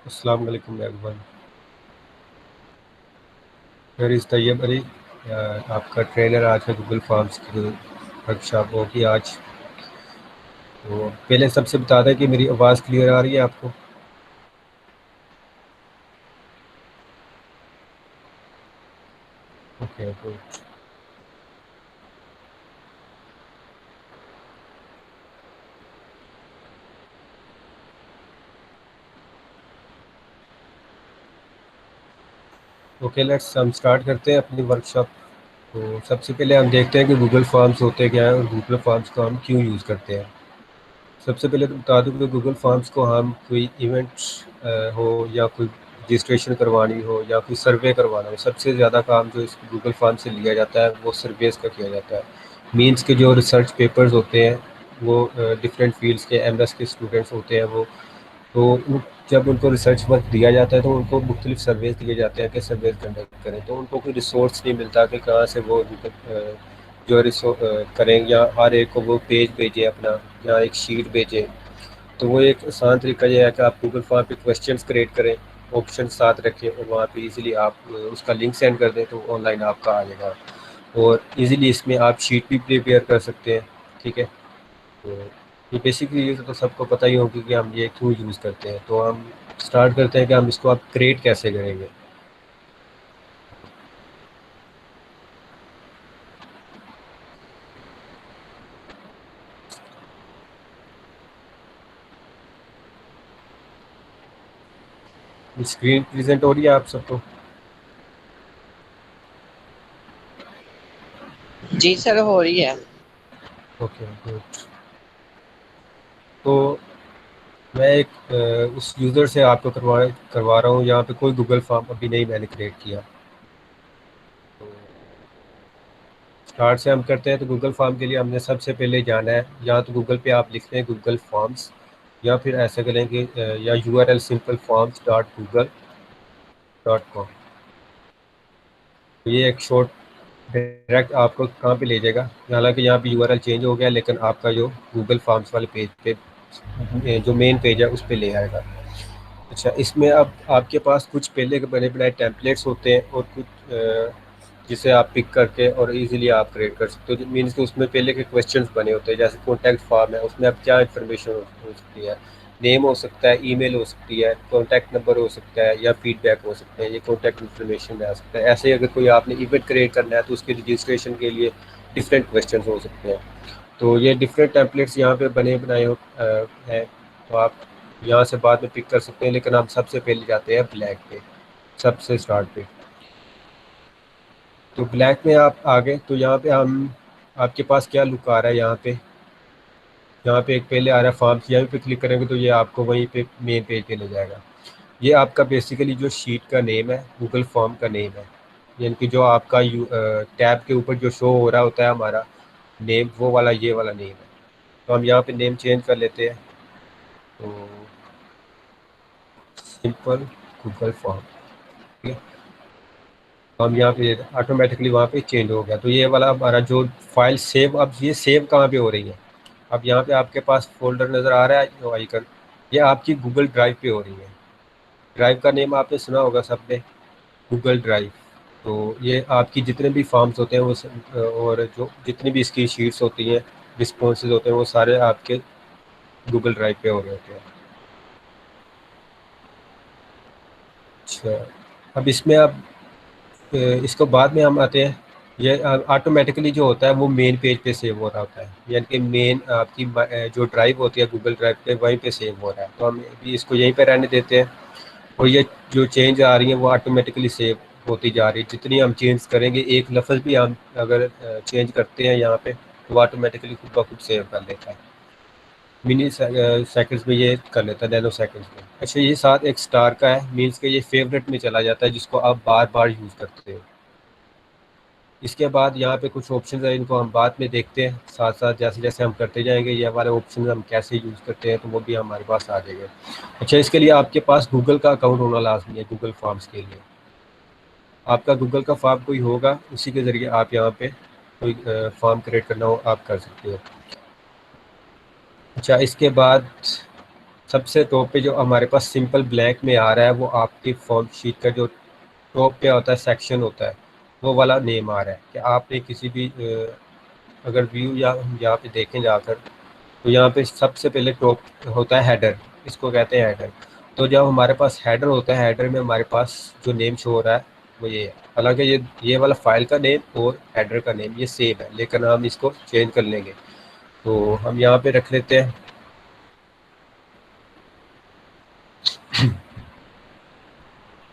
अस्सलाम वालेकुम everyone. Where is Tayyab Ali, आपका ट्रेनर आज है गूगल फॉर्म्स की वर्कशॉप होगी आज। तो पहले सबसे बता दें कि मेरी आवाज़ क्लियर आ रही है आपको? Okay good. ओके लेट्स हम स्टार्ट करते हैं अपनी वर्कशॉप। तो सबसे पहले हम देखते हैं कि गूगल फॉर्म्स होते क्या हैं और गूगल फॉर्म्स को हम क्यों यूज़ करते हैं। सबसे पहले तो बता दूं कि गूगल फॉर्म्स को हम कोई इवेंट्स हो या कोई रजिस्ट्रेशन करवानी हो या कोई सर्वे करवाना हो, सबसे ज़्यादा काम जो इस गूगल फॉर्म से लिया जाता है वो सर्वेस का किया जाता है। मीन्स के जो रिसर्च पेपर्स होते हैं वो डिफरेंट फील्ड्स के एमएस के स्टूडेंट्स होते हैं वो, तो जब उनको रिसर्च वर्क दिया जाता है तो उनको मुख्तलिफ सर्वेज दिए जाते हैं कि सर्वेज कंडक्ट करें, तो उनको कोई रिसोर्स नहीं मिलता कि कहाँ से वो जो करें, या हर एक को वो पेज भेजें अपना या एक शीट भेजें। तो वो एक आसान तरीका ये है कि आप गूगल फॉर्म पे क्वेश्चंस क्रिएट करें, ऑप्शन साथ रखें और वहाँ पे इजीली आप उसका लिंक सेंड कर दें तो ऑनलाइन आपका आ जाएगा। और इजीली इसमें आप शीट भी प्रिपेयर कर सकते हैं। ठीक है, तो ये बेसिकली ये तो सबको पता ही होगा कि हम ये क्यों यूज़ करते हैं। तो हम स्टार्ट करते हैं कि हम इसको आप क्रिएट कैसे करेंगे। स्क्रीन प्रेजेंट हो रही है आप सबको? जी सर, हो रही है। Okay good. तो मैं एक उस यूज़र से आपको करवा रहा हूँ, यहाँ पे कोई गूगल फॉर्म अभी नहीं मैंने क्रिएट किया। तो स्टार्ट से हम करते हैं। तो गूगल फॉर्म के लिए हमने सबसे पहले जाना है, या तो गूगल पे आप लिखते हैं गूगल फॉर्म्स, या फिर ऐसा करें कि या URL simple forms dot Google dot com. ये एक शॉर्ट डायरेक्ट आपको कहाँ पे ले जाएगा। हालांकि यहाँ पे URL चेंज हो गया, लेकिन आपका जो गूगल फॉर्म्स वाले पेज पे जो मेन पेज है उस पर ले आएगा। अच्छा, इसमें अब आपके पास कुछ पहले के बने बनाए टेम्पलेट्स होते हैं और कुछ जिसे आप पिक करके और इजीली आप क्रिएट कर सकते हो। मीन्स कि उसमें पहले के क्वेश्चंस बने होते हैं, जैसे कॉन्टैक्ट फॉर्म है, उसमें अब क्या इन्फॉर्मेशन हो सकती है। नेम हो सकता है, ईमेल हो सकती है, कॉन्टैक्ट नंबर हो सकता है, या फीडबैक हो सकते हैं, ये कॉन्टैक्ट इन्फॉर्मेशन आ सकता है। ऐसे ही अगर कोई आपने इवेंट क्रिएट करना है तो उसके रजिस्ट्रेशन के लिए डिफरेंट क्वेश्चन हो सकते हैं। तो ये डिफरेंट टेम्पलेट्स यहाँ पे बने बनाए हैं। तो आप यहाँ से बाद में पिक कर सकते हैं, लेकिन हम सबसे पहले जाते हैं ब्लैक पे, सबसे स्टार्ट पे। तो ब्लैक में आप आ गए तो यहाँ पे हम, आपके पास क्या लुक आ रहा है यहाँ पे एक पहले आ रहा है फॉर्म्स, यहाँ पे क्लिक करेंगे तो ये आपको वहीं पे मेन पेज पे ले जाएगा। ये आपका बेसिकली जो शीट का नेम है, गूगल फॉर्म का नेम है, यानी कि जो आपका टैब के ऊपर जो शो हो रहा होता है हमारा नेम, वो वाला ये वाला नेम है। तो हम यहाँ पे नेम चेंज कर लेते हैं। तो सिंपल गूगल फॉर्म, ठीक है। तो हम यहाँ पे ऑटोमेटिकली वहाँ पे चेंज हो गया। तो ये वाला हमारा जो फाइल सेव, अब ये सेव कहाँ पे हो रही है। अब यहाँ पे आपके पास फोल्डर नज़र आ रहा है जो आइकन, ये आपकी गूगल ड्राइव पे हो रही है। ड्राइव का नेम आपने सुना होगा सबने, गूगल ड्राइव। तो ये आपकी जितने भी फॉर्म्स होते हैं वो और जो जितनी भी इसकी शीट्स होती हैं, रिस्पॉन्सेज होते हैं, वो सारे आपके गूगल ड्राइव पे हो रहे होते हैं। अच्छा, अब इसमें आप इसको बाद में हम आते हैं। ये ऑटोमेटिकली जो होता है वो मेन पेज पे सेव हो रहा होता है, यानी कि मेन आपकी जो ड्राइव होती है गूगल ड्राइव पे, वहीं पे सेव हो रहा है। तो हम भी इसको यहीं पे रहने देते हैं। और ये जो चेंज आ रही है वो ऑटोमेटिकली सेव होती जा रही है। जितनी हम चेंज करेंगे, एक लफ्ज़ भी हम अगर चेंज करते हैं यहाँ पे, तो वो ऑटोमेटिकली खुद ब खुद सेव कर लेता है। मिनी सेकंड्स में ये कर लेता है, नैनो सेकंड्स में। अच्छा, ये साथ एक स्टार का है, मीन्स के ये फेवरेट में चला जाता है, जिसको आप बार बार यूज़ करते हो। इसके बाद यहाँ पे कुछ ऑप्शन है, इनको हम बाद में देखते हैं। साथ साथ जैसे जैसे हम करते जाएंगे ये हमारे ऑप्शन हम कैसे यूज़ करते हैं तो वो भी हमारे पास आ जाएगा। अच्छा, इसके लिए आपके पास गूगल का अकाउंट होना लाजमी है। गूगल फॉर्म्स के लिए आपका गूगल का फॉर्म कोई होगा, उसी के ज़रिए आप यहाँ पे कोई फॉर्म क्रिएट करना हो आप कर सकते हो। अच्छा, इसके बाद सबसे टॉप पे जो हमारे पास सिंपल ब्लैंक में आ रहा है वो आपकी फॉर्म शीट का जो टॉप पे होता है सेक्शन होता है, वो वाला नेम आ रहा है कि आपने किसी भी अगर व्यू या हम यहाँ पे देखें जाकर, तो यहाँ पे सबसे पहले टॉप होता है हेडर, इसको कहते हैं हेडर। तो जब हमारे पास हेडर होता है, हेडर में हमारे पास जो नेम शो हो रहा है वो ये है। हालांकि ये वाला फाइल का नेम और हेडर का नेम ये सेम है, लेकिन हम इसको चेंज कर लेंगे। तो हम यहाँ पे रख लेते हैं,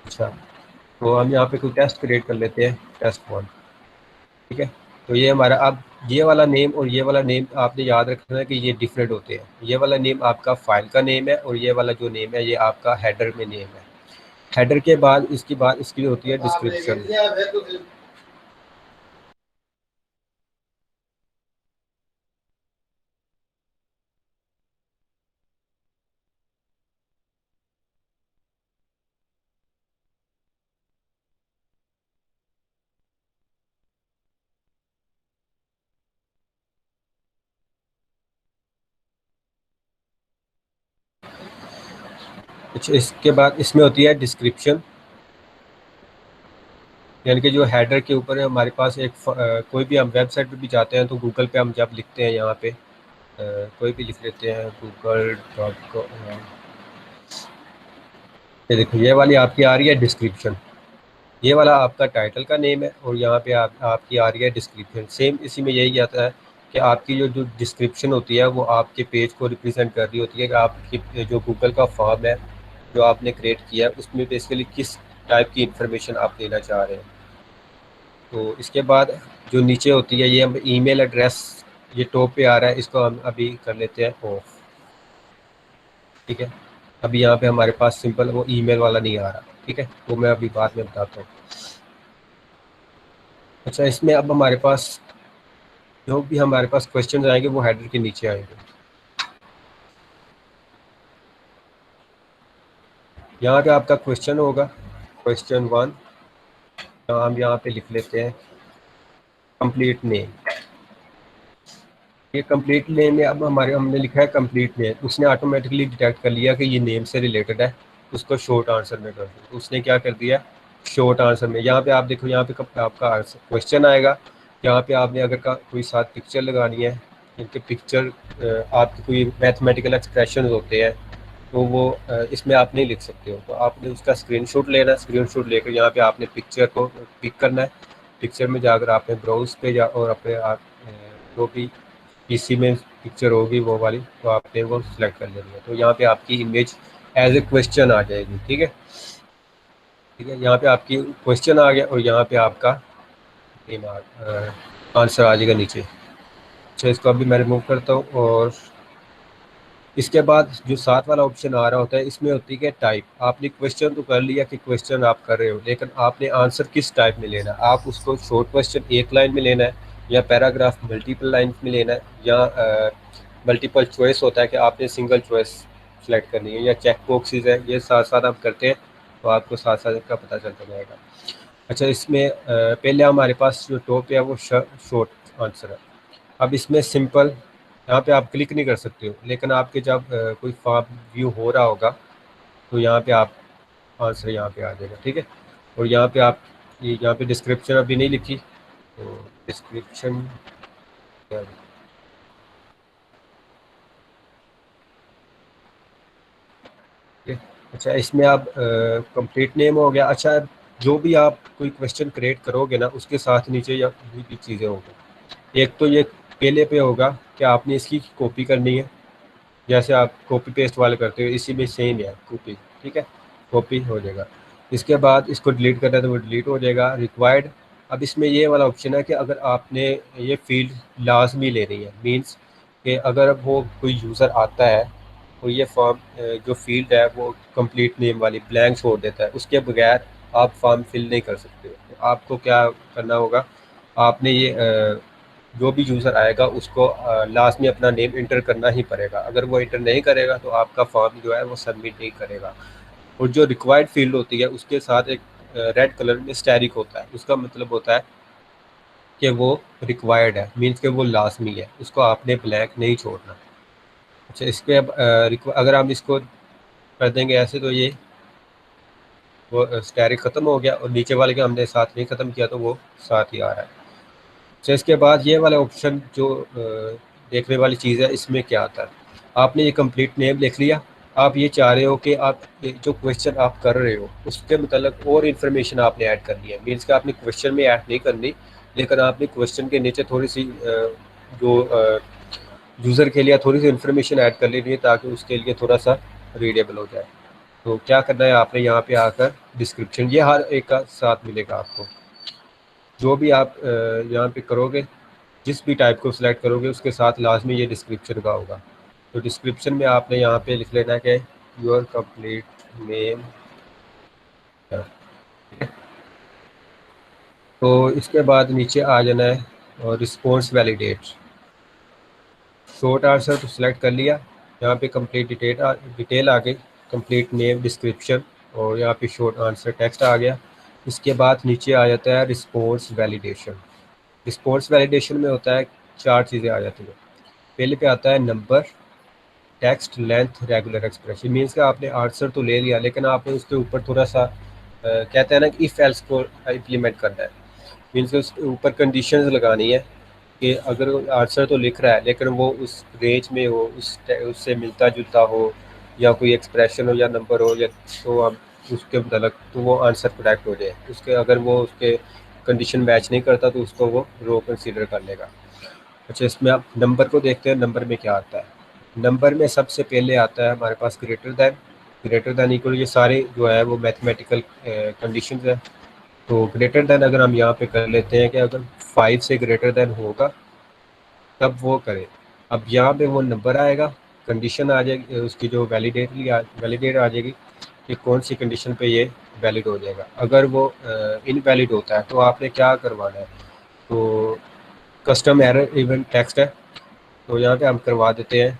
अच्छा, तो हम यहाँ पे कोई टेस्ट क्रिएट कर लेते हैं, टेस्ट 1। ठीक है, तो ये हमारा अब ये वाला नेम और ये वाला नेम आपने याद रखना है कि ये डिफरेंट होते हैं। ये वाला नेम आपका फाइल का नेम है और ये वाला जो नेम है ये आपका हेडर में नेम है। हेडर के बाद इसकी होती है डिस्क्रिप्शन। कुछ इसके बाद इसमें होती है डिस्क्रिप्शन, यानी कि जो हेडर के ऊपर है हमारे पास एक कोई भी हम वेबसाइट पे भी जाते हैं तो गूगल पे हम जब लिखते हैं यहाँ पे कोई भी लिख लेते हैं google.com। ये देखो ये वाली आपकी आ रही है डिस्क्रिप्शन, ये वाला आपका टाइटल का नेम है और यहाँ पे आपकी आ रही है डिस्क्रिप्शन। सेम इसी में यही आता है कि आपकी जो जो डिस्क्रिप्शन होती है वो आपके पेज को रिप्रेजेंट कर रही होती है कि आपकी जो गूगल का फॉर्म है जो आपने क्रिएट किया है उसमें बेसिकली किस टाइप की इंफॉर्मेशन आप देना चाह रहे हैं। तो इसके बाद जो नीचे होती है ये हम ईमेल एड्रेस, ये टॉप पे आ रहा है, इसको हम अभी कर लेते हैं ऑफ। ठीक है, अभी यहाँ पे हमारे पास सिंपल वो ईमेल वाला नहीं आ रहा। ठीक है, वो मैं अभी बाद में बताता हूँ। अच्छा, इसमें अब हमारे पास जो भी हमारे पास क्वेश्चन आएंगे वो हेडर के नीचे आएंगे। यहाँ पे आपका क्वेश्चन होगा, क्वेश्चन 1। हम यहाँ पे लिख लेते हैं कंप्लीट नेम। ये कंप्लीट नेम में अब हमारे हमने लिखा है कंप्लीट नेम, उसने ऑटोमेटिकली डिटेक्ट कर लिया कि ये नेम से रिलेटेड है, उसको शॉर्ट आंसर में कर दो। उसने क्या कर दिया, शॉर्ट आंसर में। यहाँ पे आप देखो, यहाँ पे आपका आंसर क्वेश्चन आएगा। यहाँ पे आपने अगर कोई साथ पिक्चर लगानी है, इनके पिक्चर आपके कोई मैथमेटिकल एक्सप्रेशन होते हैं तो वो इसमें आप नहीं लिख सकते हो, तो आपने उसका स्क्रीनशॉट लेना है। स्क्रीनशॉट लेकर यहाँ पे आपने पिक्चर को पिक करना है। पिक्चर में जाकर आपने ब्राउज पे जा और अपने आप जो भी पीसी में पिक्चर होगी वो वाली, तो आपने वो सिलेक्ट कर लेनी है। तो यहाँ पे आपकी इमेज एज ए क्वेश्चन आ जाएगी। ठीक है, ठीक है, यहाँ पे आपकी क्वेश्चन आ गया और यहाँ पे आपका आंसर आ जाएगा नीचे। अच्छा, इसको अभी मैं रिमूव करता हूँ। और इसके बाद जो साथ वाला ऑप्शन आ रहा होता है, इसमें होती है कि टाइप। आपने क्वेश्चन तो कर लिया कि क्वेश्चन आप कर रहे हो, लेकिन आपने आंसर किस टाइप में लेना है। आप उसको शॉर्ट क्वेश्चन एक लाइन में लेना है, या पैराग्राफ मल्टीपल लाइन में लेना है, या मल्टीपल चॉइस होता है कि आपने सिंगल चॉइस सेलेक्ट करनी है, या चेक बॉक्सेज है। ये साथ साथ आप करते हैं तो आपको साथ साथ इसका पता चलता जाएगा। अच्छा, इसमें पहले हमारे पास जो टॉप है वो शॉर्ट आंसर है। अब इसमें सिंपल यहाँ पे आप क्लिक नहीं कर सकते हो, लेकिन आपके जब कोई फॉर्म व्यू हो रहा होगा तो यहाँ पे आप आंसर यहाँ पे आ जाएगा। ठीक है, और यहाँ पे आप यहाँ पे डिस्क्रिप्शन अभी नहीं लिखी, तो डिस्क्रिप्शन क्या है? ठीक है। अच्छा, इसमें आप कंप्लीट नेम हो गया। अच्छा, जो भी आप कोई क्वेश्चन क्रिएट करोगे ना उसके साथ नीचे या भी चीज़ें होंगी। एक तो ये पहले पे होगा कि आपने इसकी कॉपी करनी है, जैसे आप कॉपी पेस्ट वाले करते हो, इसी में सेम है कॉपी। ठीक है, कॉपी हो जाएगा। इसके बाद इसको डिलीट करना है तो वो डिलीट हो जाएगा। रिक्वायर्ड, अब इसमें ये वाला ऑप्शन है कि अगर आपने ये फील्ड लाजमी लेनी है, मींस कि अगर वो कोई यूज़र आता है तो ये फॉर्म जो फील्ड है वो कंप्लीट नेम वाली ब्लैंक छोड़ देता है, उसके बगैर आप फॉर्म फिल नहीं कर सकते। तो आपको क्या करना होगा, आपने ये जो भी यूज़र आएगा उसको लास्ट में अपना नेम इंटर करना ही पड़ेगा। अगर वो इंटर नहीं करेगा तो आपका फॉर्म जो है वो सबमिट नहीं करेगा। और जो रिक्वायर्ड फील्ड होती है उसके साथ एक रेड कलर में स्टैरिक होता है, उसका मतलब होता है कि वो रिक्वायर्ड है, मीन्स कि वो लाजमी है, उसको आपने ब्लैंक नहीं छोड़ना। अच्छा, इस पे अब अगर हम इसको कर देंगे ऐसे तो ये वो स्टैरिक ख़त्म हो गया और नीचे वाले का हमने साथ नहीं ख़त्म किया तो वो साथ ही आ रहा है। अच्छा, इसके बाद ये वाला ऑप्शन जो देखने वाली चीज़ है, इसमें क्या आता है, आपने ये कंप्लीट नेम लिख लिया। आप ये चाह रहे हो कि आप जो क्वेश्चन आप कर रहे हो उसके मतलब और इन्फॉर्मेशन आपने ऐड करनी है, मीन्स कि आपने क्वेश्चन में ऐड नहीं करनी, लेकिन आपने क्वेश्चन के नीचे थोड़ी सी जो यूज़र के लिए थोड़ी सी इन्फॉर्मेशन ऐड कर लेनी है ताकि उसके लिए थोड़ा सा रीडेबल हो जाए। तो क्या करना है, आपने यहाँ पे आकर डिस्क्रिप्शन, ये हर एक का साथ मिलेगा आपको, जो भी आप यहाँ पे करोगे, जिस भी टाइप को सिलेक्ट करोगे उसके साथ लाजमी ये डिस्क्रिप्शन का होगा। तो डिस्क्रिप्शन में आपने यहाँ पे लिख लेना है कि योर कंप्लीट नेम। तो इसके बाद नीचे आ जाना है और रिस्पॉन्स वैलिडेट, शॉर्ट आंसर तो सिलेक्ट कर लिया, यहाँ पे कंप्लीट डिटेल आ गई, कंप्लीट नेम डिस्क्रिप्शन, और यहाँ पे शॉर्ट आंसर टेक्स्ट आ गया। इसके बाद नीचे आ जाता है रिस्पॉन्स वैलिडेशन। रिस्पॉन्स वैलिडेशन में होता है चार चीज़ें आ जाती हैं। पहले पे आता है number, text, length, regular expression. Means कि आपने आंसर तो ले लिया लेकिन आपने उसके ऊपर थोड़ा सा कहते हैं ना कि इफ़ एल्स को इम्प्लीमेंट करना है, मीन्स कि उसके ऊपर कंडीशंस लगानी है कि अगर आंसर तो लिख रहा है लेकिन वो उस रेंज में हो, उससे मिलता जुलता हो, या कोई एक्सप्रेशन हो या नंबर हो, या तो हम उसके मतलब तो वो आंसर करेक्ट हो जाए। उसके अगर वो उसके कंडीशन मैच नहीं करता तो उसको वो रो कंसीडर कर लेगा। अच्छा, इसमें आप नंबर को देखते हैं, नंबर में क्या आता है। नंबर में सबसे पहले आता है हमारे पास greater than, greater than equal, ये सारे जो है वो मैथमेटिकल कंडीशन है। तो ग्रेटर दैन अगर हम यहाँ पे कर लेते हैं कि अगर 5 से ग्रेटर दैन होगा तब वो करें। अब यहाँ पे वो नंबर आएगा, कंडीशन आ जाएगी, उसकी जो वैलिडेट आ जाएगी कि कौन सी कंडीशन पे ये वैलिड हो जाएगा। अगर वो इनवैलिड होता है तो आपने क्या करवाना है, तो कस्टम एरर इवेंट टेक्स्ट है, तो यहाँ पे हम करवा देते हैं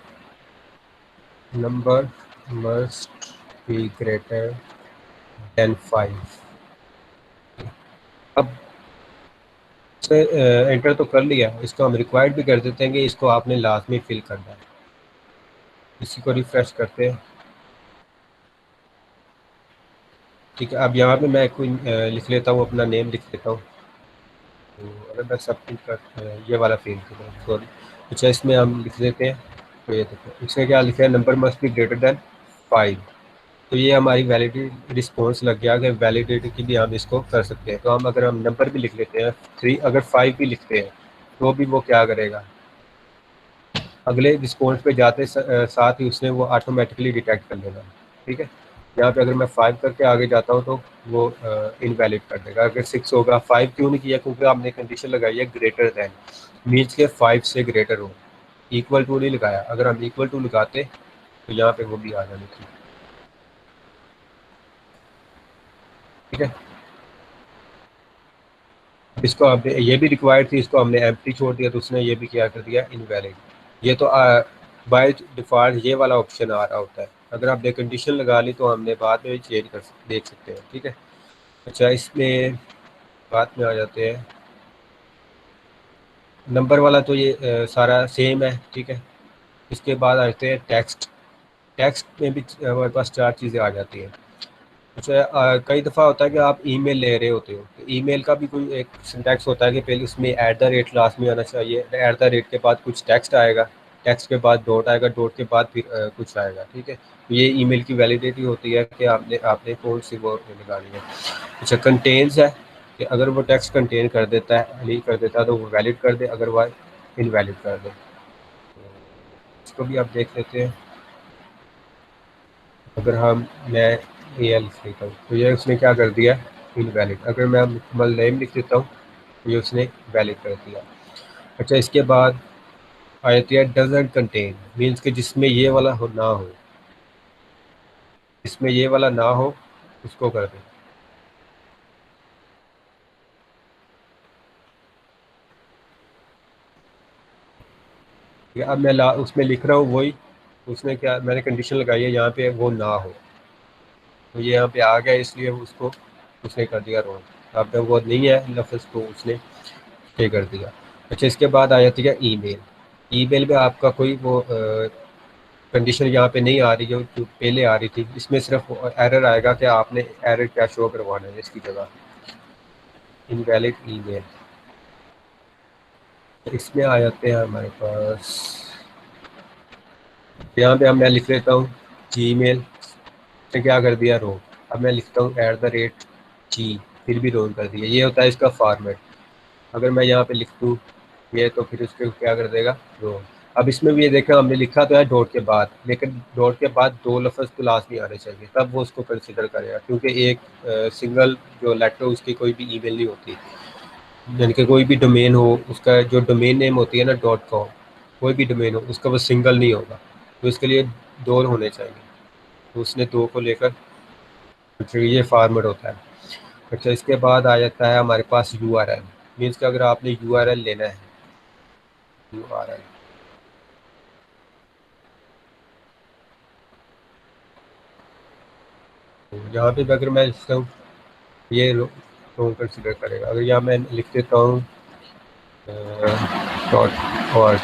number must be greater than 5। अब से एंटर तो कर लिया, इसको हम रिक्वायर्ड भी कर देते हैं कि इसको आपने लाजमी फिल करना है। इसी को रिफ्रेश करते हैं। ठीक है, अब यहाँ पे मैं कोई लिख लेता हूँ, अपना नेम लिख लेता हूँ। तो अगर मैं सब कुछ कर ये वाला फिल करूँ, सॉरी, अच्छा इसमें हम लिख देते हैं। तो ये देखो इसमें क्या लिखा है, number must be greater than 5। तो ये हमारी वैलिडिटी रिस्पॉन्स लग गया, अगर वैलिडिटी के लिए हम इसको कर सकते हैं। तो हम अगर हम नंबर भी लिख लेते हैं 3, अगर 5 भी लिखते हैं तो भी वो क्या करेगा, अगले रिस्पॉन्स पे जाते साथ ही उसने वो ऑटोमेटिकली डिटेक्ट कर लेगा। ठीक है, यहाँ पे अगर मैं 5 करके आगे जाता हूँ तो वो इनवैलिड कर देगा। अगर 6 होगा, 5 क्यों नहीं किया, क्योंकि आपने कंडीशन लगाई है ग्रेटर दैन, मीन्स के 5 से ग्रेटर हो, इक्वल टू नहीं लगाया। अगर हम इक्वल टू लगाते तो यहाँ पे वो भी आ जानी थी। ठीक है, इसको आपने ये भी रिक्वायर्ड थी, इसको हमने एम्प्टी छोड़ दिया तो उसने ये भी क्या कर दिया, इनवैलिड। ये तो बाय डिफ़ॉल्ट ये वाला ऑप्शन आ रहा होता है, अगर आपने कंडीशन लगा ली तो हमने बाद में भी चेंज कर देख सकते हैं। ठीक है, अच्छा इसमें बाद में आ जाते हैं, नंबर वाला तो ये सारा सेम है। ठीक है, इसके बाद आते हैं टेक्स्ट। टेक्स्ट में भी हमारे पास चार चीज़ें आ जाती हैं। अच्छा, कई दफ़ा होता है कि आप ईमेल ले रहे होते हो, तो ईमेल का भी कोई एक सिंटैक्स होता है कि पहले उसमें एट द रेट लास्ट में आना चाहिए, एट द रेट के बाद कुछ टेक्स्ट आएगा, टेक्स्ट के बाद डॉट आएगा, डॉट के बाद फिर कुछ आएगा। ठीक है, तो ये ईमेल की वैलिडिटी होती है कि आपने आपने कौन सी वो निकाली है। अच्छा, कंटेन्स है कि अगर वो टेक्स्ट कंटेन कर देता है, नहीं कर देता तो वो वैलिड कर दे, अगर वह इनवैलिड कर दे। तो इसको भी आप देख लेते हैं। अगर हम मैं ए एल लिख लेता हूँ तो ये उसने क्या कर दिया, इनवैलिड। अगर मैं मुकम्मल नेम लिख देता हूँ तो ये उसने वैलिड कर दिया। अच्छा, इसके बाद आ जाती है डजंट कंटेन, मीन्स कि जिसमें ये वाला हो ना हो, जिसमें ये वाला ना हो उसको कर दें। ठीक है, अब मैं उसमें लिख रहा हूँ वही, उसने क्या मैंने कंडीशन लगाई है यहाँ पे वो ना हो, तो ये यहाँ पे आ गया, इसलिए उसको उसने कर दिया रॉन्ग। अब वो नहीं है लफ्ज़ को उसने पे कर दिया। अच्छा, इसके बाद आ जाती है ईमेल। ईमेल में आपका कोई वो कंडीशन यहाँ पे नहीं आ रही जो पहले आ रही थी, इसमें सिर्फ एरर आएगा कि आपने एरर क्या शो करवाना है इसकी जगह, इनवैलिड ईमेल। इसमें आ जाते हैं हमारे पास, यहाँ पे मैं लिख लेता हूँ जी मेल, ने क्या कर दिया रोंग। अब मैं लिखता हूँ @G, फिर भी रोंग कर दिया। ये होता है इसका फॉर्मेट। अगर मैं यहाँ पे लिख दूँ ये, तो फिर उसके क्या कर देगा, रोंग। अब इसमें भी ये देखा, हमने लिखा तो है डॉट के बाद, लेकिन डॉट के बाद 2 लफ्ज़ तो लाजमी आने चाहिए, तब वो उसको कंसिडर करेगा, क्योंकि एक सिंगल जो लेटर उसकी कोई भी ईमेल नहीं होती, यानी कि कोई भी डोमेन हो, उसका जो डोमेन नेम होती है ना .com, कोई भी डोमेन हो उसका वो सिंगल नहीं होगा, तो इसके लिए 2 होने चाहिए, तो उसने 2 को लेकर ये फॉर्मेट होता है। अच्छा, इसके बाद आ जाता है हमारे पास URL, मीन्स कि अगर आपने URL लेना है, URL तो यहाँ पे अगर मैं लिखता हूँ ये लोग कंसिडर करेगा। अगर यहाँ मैं लिख देता हूँ .org,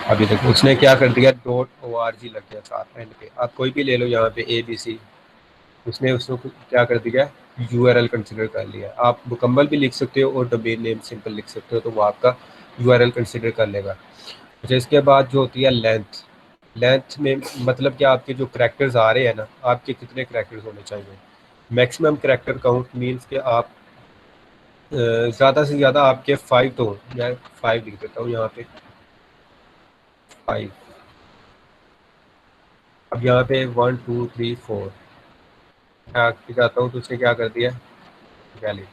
अभी देखो उसने क्या कर दिया, .org लग गया साथ एंड पे। आप कोई भी ले लो यहाँ पे ABC, उसने उसको क्या कर दिया, URL कंसिडर कर लिया। आप मुकम्मल भी लिख सकते हो और डोमेन नेम सिंपल लिख सकते हो, तो वो आपका URL कंसिडर कर लेगा। अच्छा, इसके बाद जो होती है लेंथ, लेंथ में मतलब कि आपके जो करैक्टर्स आ रहे हैं ना, आपके कितने करैक्टर्स होने चाहिए। मैक्सिमम करैक्टर काउंट मीन्स कि आप ज़्यादा से ज़्यादा आपके 5 तो हों। मैं 5 लिख देता हूँ यहाँ पे 5। अब यहाँ पे 1 2 3 4 आगे जाता हूँ तो उसने क्या कर दिया, वैलिड।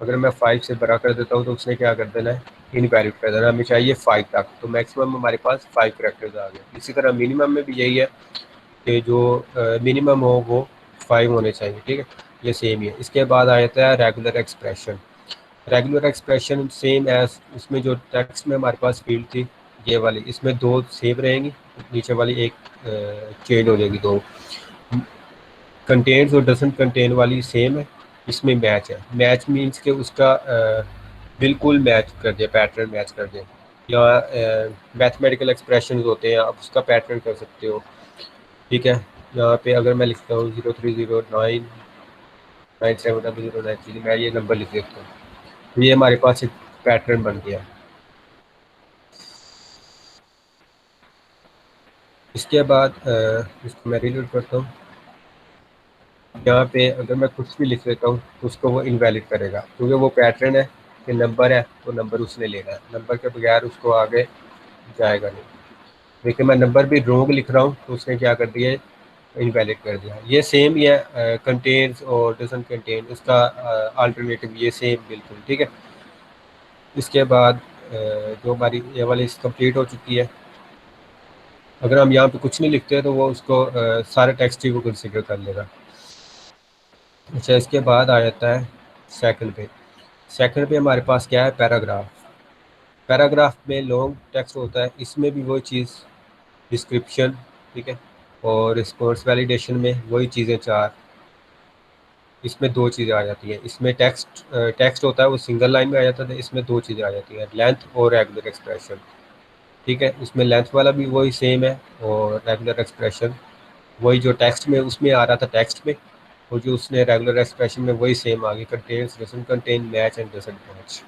अगर मैं 5 से बड़ा कर देता हूँ तो उसने क्या कर देना है, इनवैलिड कर देना। हमें चाहिए 5 तक, तो मैक्सिमम हमारे पास 5 करेक्टर्स आ गए। इसी तरह मिनिमम में भी यही है कि जो मिनिमम हो वो 5 होने चाहिए, ठीक है, ये सेम ही है। इसके बाद आ जाता है regular expression. Regular expression same as, इसमें जो टेक्स्ट में हमारे पास फील्ड थी ये वाली, इसमें 2 सेम रहेंगी, नीचे वाली एक चेंज हो जाएगी 2। कंटेन्स और डजंट कंटेन वाली सेम है, इसमें मैच है। मैच मीन्स के उसका बिल्कुल मैच कर दे, पैटर्न मैच कर दे। या मैथमेटिकल एक्सप्रेशन होते हैं, आप उसका पैटर्न कर सकते हो, ठीक है। यहाँ पे अगर मैं लिखता हूँ 0309970093, मैं ये नंबर लिख देता हूँ, तो ये हमारे पास एक पैटर्न बन गया। इसके बाद इसको मैं रीलोड करता हूँ। यहाँ पे अगर मैं कुछ भी लिख लेता हूँ तो उसको वो इनवैलिड करेगा, क्योंकि वो पैटर्न है कि नंबर है तो नंबर उसने लेना है, नंबर के बगैर उसको आगे जाएगा नहीं। देखिए मैं नंबर भी रॉन्ग लिख रहा हूँ तो उसने क्या कर दिया, इनवैलिड कर दिया। ये सेम ही है, कंटेन्स और डजंट कंटेन, उसका अल्टरनेटिव ये सेम बिल्कुल, ठीक है। इसके बाद जो हमारी ये वाली कंप्लीट हो चुकी है। अगर हम यहाँ पे कुछ नहीं लिखते तो वो उसको सारे टेक्स्ट ही वो कंसिडर कर लेगा। अच्छा, इसके बाद आ जाता है सेकंड पे। सेकंड पे हमारे पास क्या है, पैराग्राफ। पैराग्राफ में लॉन्ग टेक्स्ट होता है, इसमें भी वही चीज़, डिस्क्रिप्शन, ठीक है, और रिस्पॉन्स वैलिडेशन में वही चीज़ें 4। इसमें 2 चीज़ें आ जाती हैं। इसमें टेक्स्ट टेक्स्ट होता है वो सिंगल लाइन में आ जाता है, इसमें 2 चीज़ें आ जाती हैं, लेंथ और रेगुलर एक्सप्रेशन, ठीक है। इसमें लेंथ वाला भी वही सेम है और रेगुलर एक्सप्रेशन वही जो टेक्स्ट में उसमें आ रहा था टेक्स्ट में, और जो उसने रेगुलर एक्सप्रेशन में वही सेम आ गई, contains doesn't contain match and doesn't match.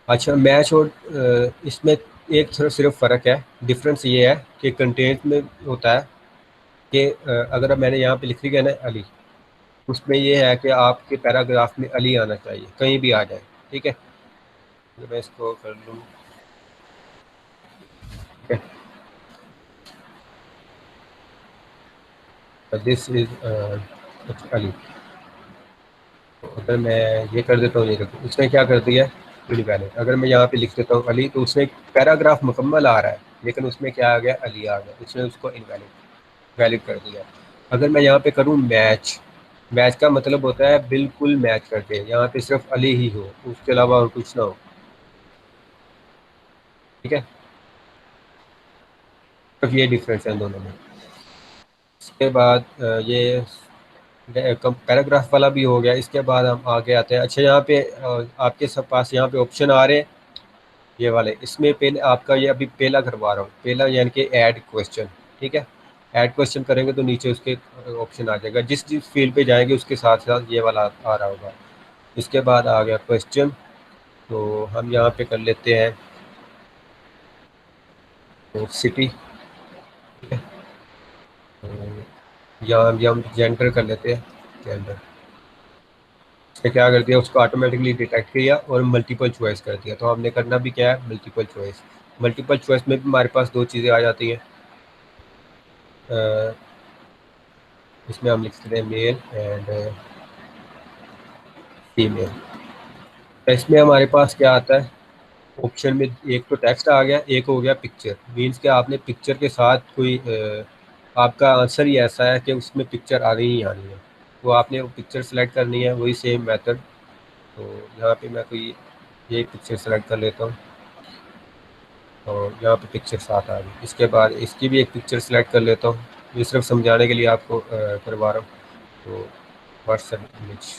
अच्छा, मैच और इसमें एक सिर्फ फ़र्क है, डिफरेंस ये है कि कंटेंट में होता है कि अगर मैंने यहाँ पे लिख दिया ना अली, उसमें ये है कि आपके पैराग्राफ में अली आना चाहिए, कहीं भी आ जाए, ठीक है। तो मैं इसको कर लूँ, ठीक है, दिस इज अली। तो अगर मैं ये कर देता हूँ, ये देखो उसने क्या कर दिया, इनवैलिड। अगर मैं यहाँ पे लिख देता हूँ अली, तो उसने पैराग्राफ मुकम्मल आ रहा है लेकिन उसमें क्या आ गया, अली आ गया, उसने उसको इनवैलिड वैलिड कर दिया। अगर मैं यहाँ पे करूँ मैच, मैच का मतलब होता है बिल्कुल मैच करके, यहाँ पे सिर्फ अली ही हो, उसके अलावा और कुछ ना हो, ठीक है। सिर्फ ये डिफरेंस है दोनों में। इसके बाद ये पैराग्राफ वाला भी हो गया। इसके बाद हम आगे आते हैं। अच्छा, यहाँ पे आपके सब पास यहाँ पे ऑप्शन आ रहे हैं, ये वाले, इसमें पहले आपका ये अभी पहला करवा रहा हूँ, पहला यानी कि ऐड क्वेश्चन। ठीक है, ऐड क्वेश्चन करेंगे तो नीचे उसके ऑप्शन आ जाएगा, जिस जिस फील्ड पे जाएंगे उसके साथ साथ ये वाला आ रहा होगा। इसके बाद आ गया क्वेश्चन, तो हम यहाँ पे कर लेते हैं तो सिटी। ठीक है, तो यहाँ हम जेंडर कर लेते हैं, जेंडर। उसने क्या कर दिया, उसको ऑटोमेटिकली डिटेक्ट किया और मल्टीपल चॉइस कर दिया। तो हमने करना भी क्या है, मल्टीपल चॉइस। मल्टीपल चॉइस में भी हमारे पास दो चीज़ें आ जाती हैं। इसमें हम लिख सकते हैं मेल एंड फीमेल। इसमें हमारे पास क्या आता है ऑप्शन में, एक तो टेक्स्ट आ गया, एक हो गया पिक्चर। मीन्स कि आपने पिक्चर के साथ कोई आपका आंसर ही ऐसा है कि उसमें पिक्चर आनी ही आनी है, तो आपने वो पिक्चर सेलेक्ट करनी है, वही सेम मेथड। तो यहाँ पे मैं कोई ये पिक्चर सेलेक्ट कर लेता हूँ और यहाँ पे पिक्चर साथ आ गई। इसके बाद इसकी भी एक पिक्चर सेलेक्ट कर लेता हूँ, ये सिर्फ समझाने के लिए आपको करवा रहा हूँ। तो व्हाट्सएप इमेज,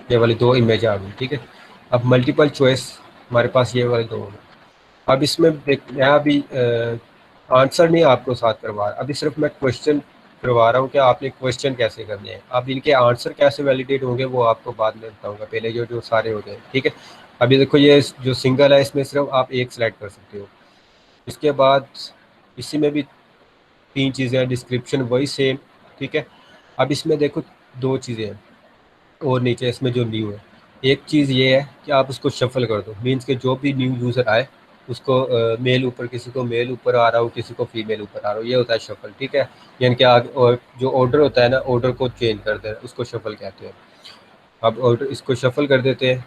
ये वाली दो इमेज आ गई। ठीक है, अब मल्टीपल चॉइस हमारे पास ये वाले दो हो गए। अब इसमें देख, मैं अभी आंसर नहीं आपको साथ करवा रहा, अभी सिर्फ मैं क्वेश्चन करवा रहा हूँ कि आपने क्वेश्चन कैसे करने हैं। अब इनके आंसर कैसे वैलिडेट होंगे वो आपको बाद में बताऊंगा, पहले जो जो सारे हो गए। ठीक है, अभी देखो ये जो सिंगल है इसमें सिर्फ आप एक सेलेक्ट कर सकते हो। इसके बाद इसी में भी तीन चीज़ें हैं, डिस्क्रिप्शन वही सेम। ठीक है, अब इसमें देखो दो चीज़ें हैं और नीचे इसमें जो न्यू है, एक चीज़ ये है कि आप उसको शफल कर दो। मीन्स के जो भी न्यू यूज़र आए उसको मेल ऊपर, किसी को मेल ऊपर आ रहा हो, किसी को फीमेल ऊपर आ रहा हो, ये होता है शफल। ठीक है, यानी कि आगे और जो ऑर्डर होता है ना, ऑर्डर को चेंज कर देना, उसको शफल कहते हैं। अब ऑर्डर इसको शफल कर देते हैं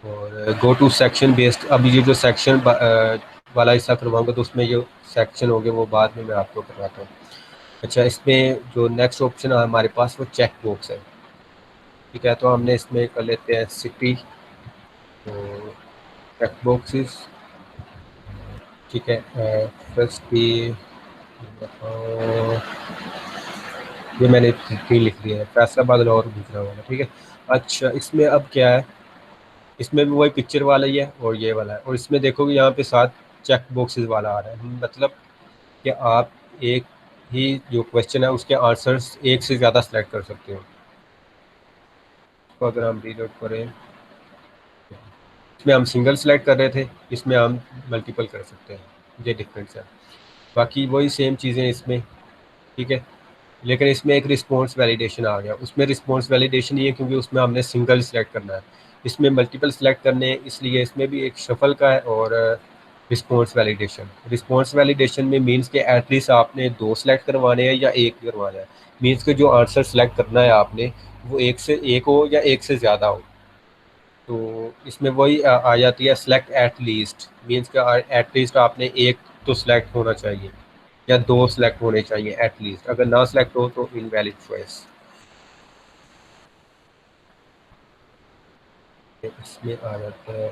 और गो टू सेक्शन बेस्ड। अब ये जो सेक्शन वाला हिस्सा करवाऊंगा तो उसमें जो सेक्शन होंगे वो बाद में मैं आपको करवाता हूँ। अच्छा, इसमें जो नेक्स्ट ऑप्शन है हमारे पास वो चेक बॉक्स है। ठीक है, तो हमने इसमें कर लेते हैं सिटी, तो चेक बॉक्सेस। ठीक है, फर्स्ट की ये मैंने तीन लिख दिया है, फैसलाबाद और दूसरा वाला। ठीक है, अच्छा इसमें अब क्या है, इसमें भी वही पिक्चर वाला ही है और ये वाला है, और इसमें देखोगे यहाँ पे साथ चेक बॉक्सेस वाला आ रहा है। मतलब कि आप एक ही जो क्वेश्चन है उसके आंसर्स एक से ज़्यादा सेलेक्ट कर सकते हो। तो अगर हम रीलोड करें, इसमें हम सिंगल सेलेक्ट कर रहे थे, इसमें हम मल्टीपल कर सकते हैं, ये डिफरेंस है। बाकी वही सेम चीज़ें इसमें। ठीक है, लेकिन इसमें एक रिस्पॉन्स वैलिडेशन आ गया। उसमें रिस्पॉन्स वैलिडेशन ये क्योंकि उसमें हमने सिंगल सेलेक्ट करना है, इसमें मल्टीपल सेलेक्ट करने हैं, इसलिए इसमें भी एक शफल का है और रिस्पॉन्स वैलिडेशन। रिस्पॉन्स वैलिडेशन में मीन्स के एटलीस्ट आपने दो सेलेक्ट करवाने हैं या एक करवाना है। मीन्स के जो आंसर सेलेक्ट करना है आपने वो एक से एक हो या एक से ज़्यादा हो। तो इसमें वही आ जाती है सेलेक्ट एट लीस्ट। मीन्स का एट लीस्ट आपने एक तो सिलेक्ट होना चाहिए या दो सेलेक्ट होने चाहिए एट लीस्ट, अगर ना सेलेक्ट हो तो इनवैलिड चॉइस। इसमें आ जाता है।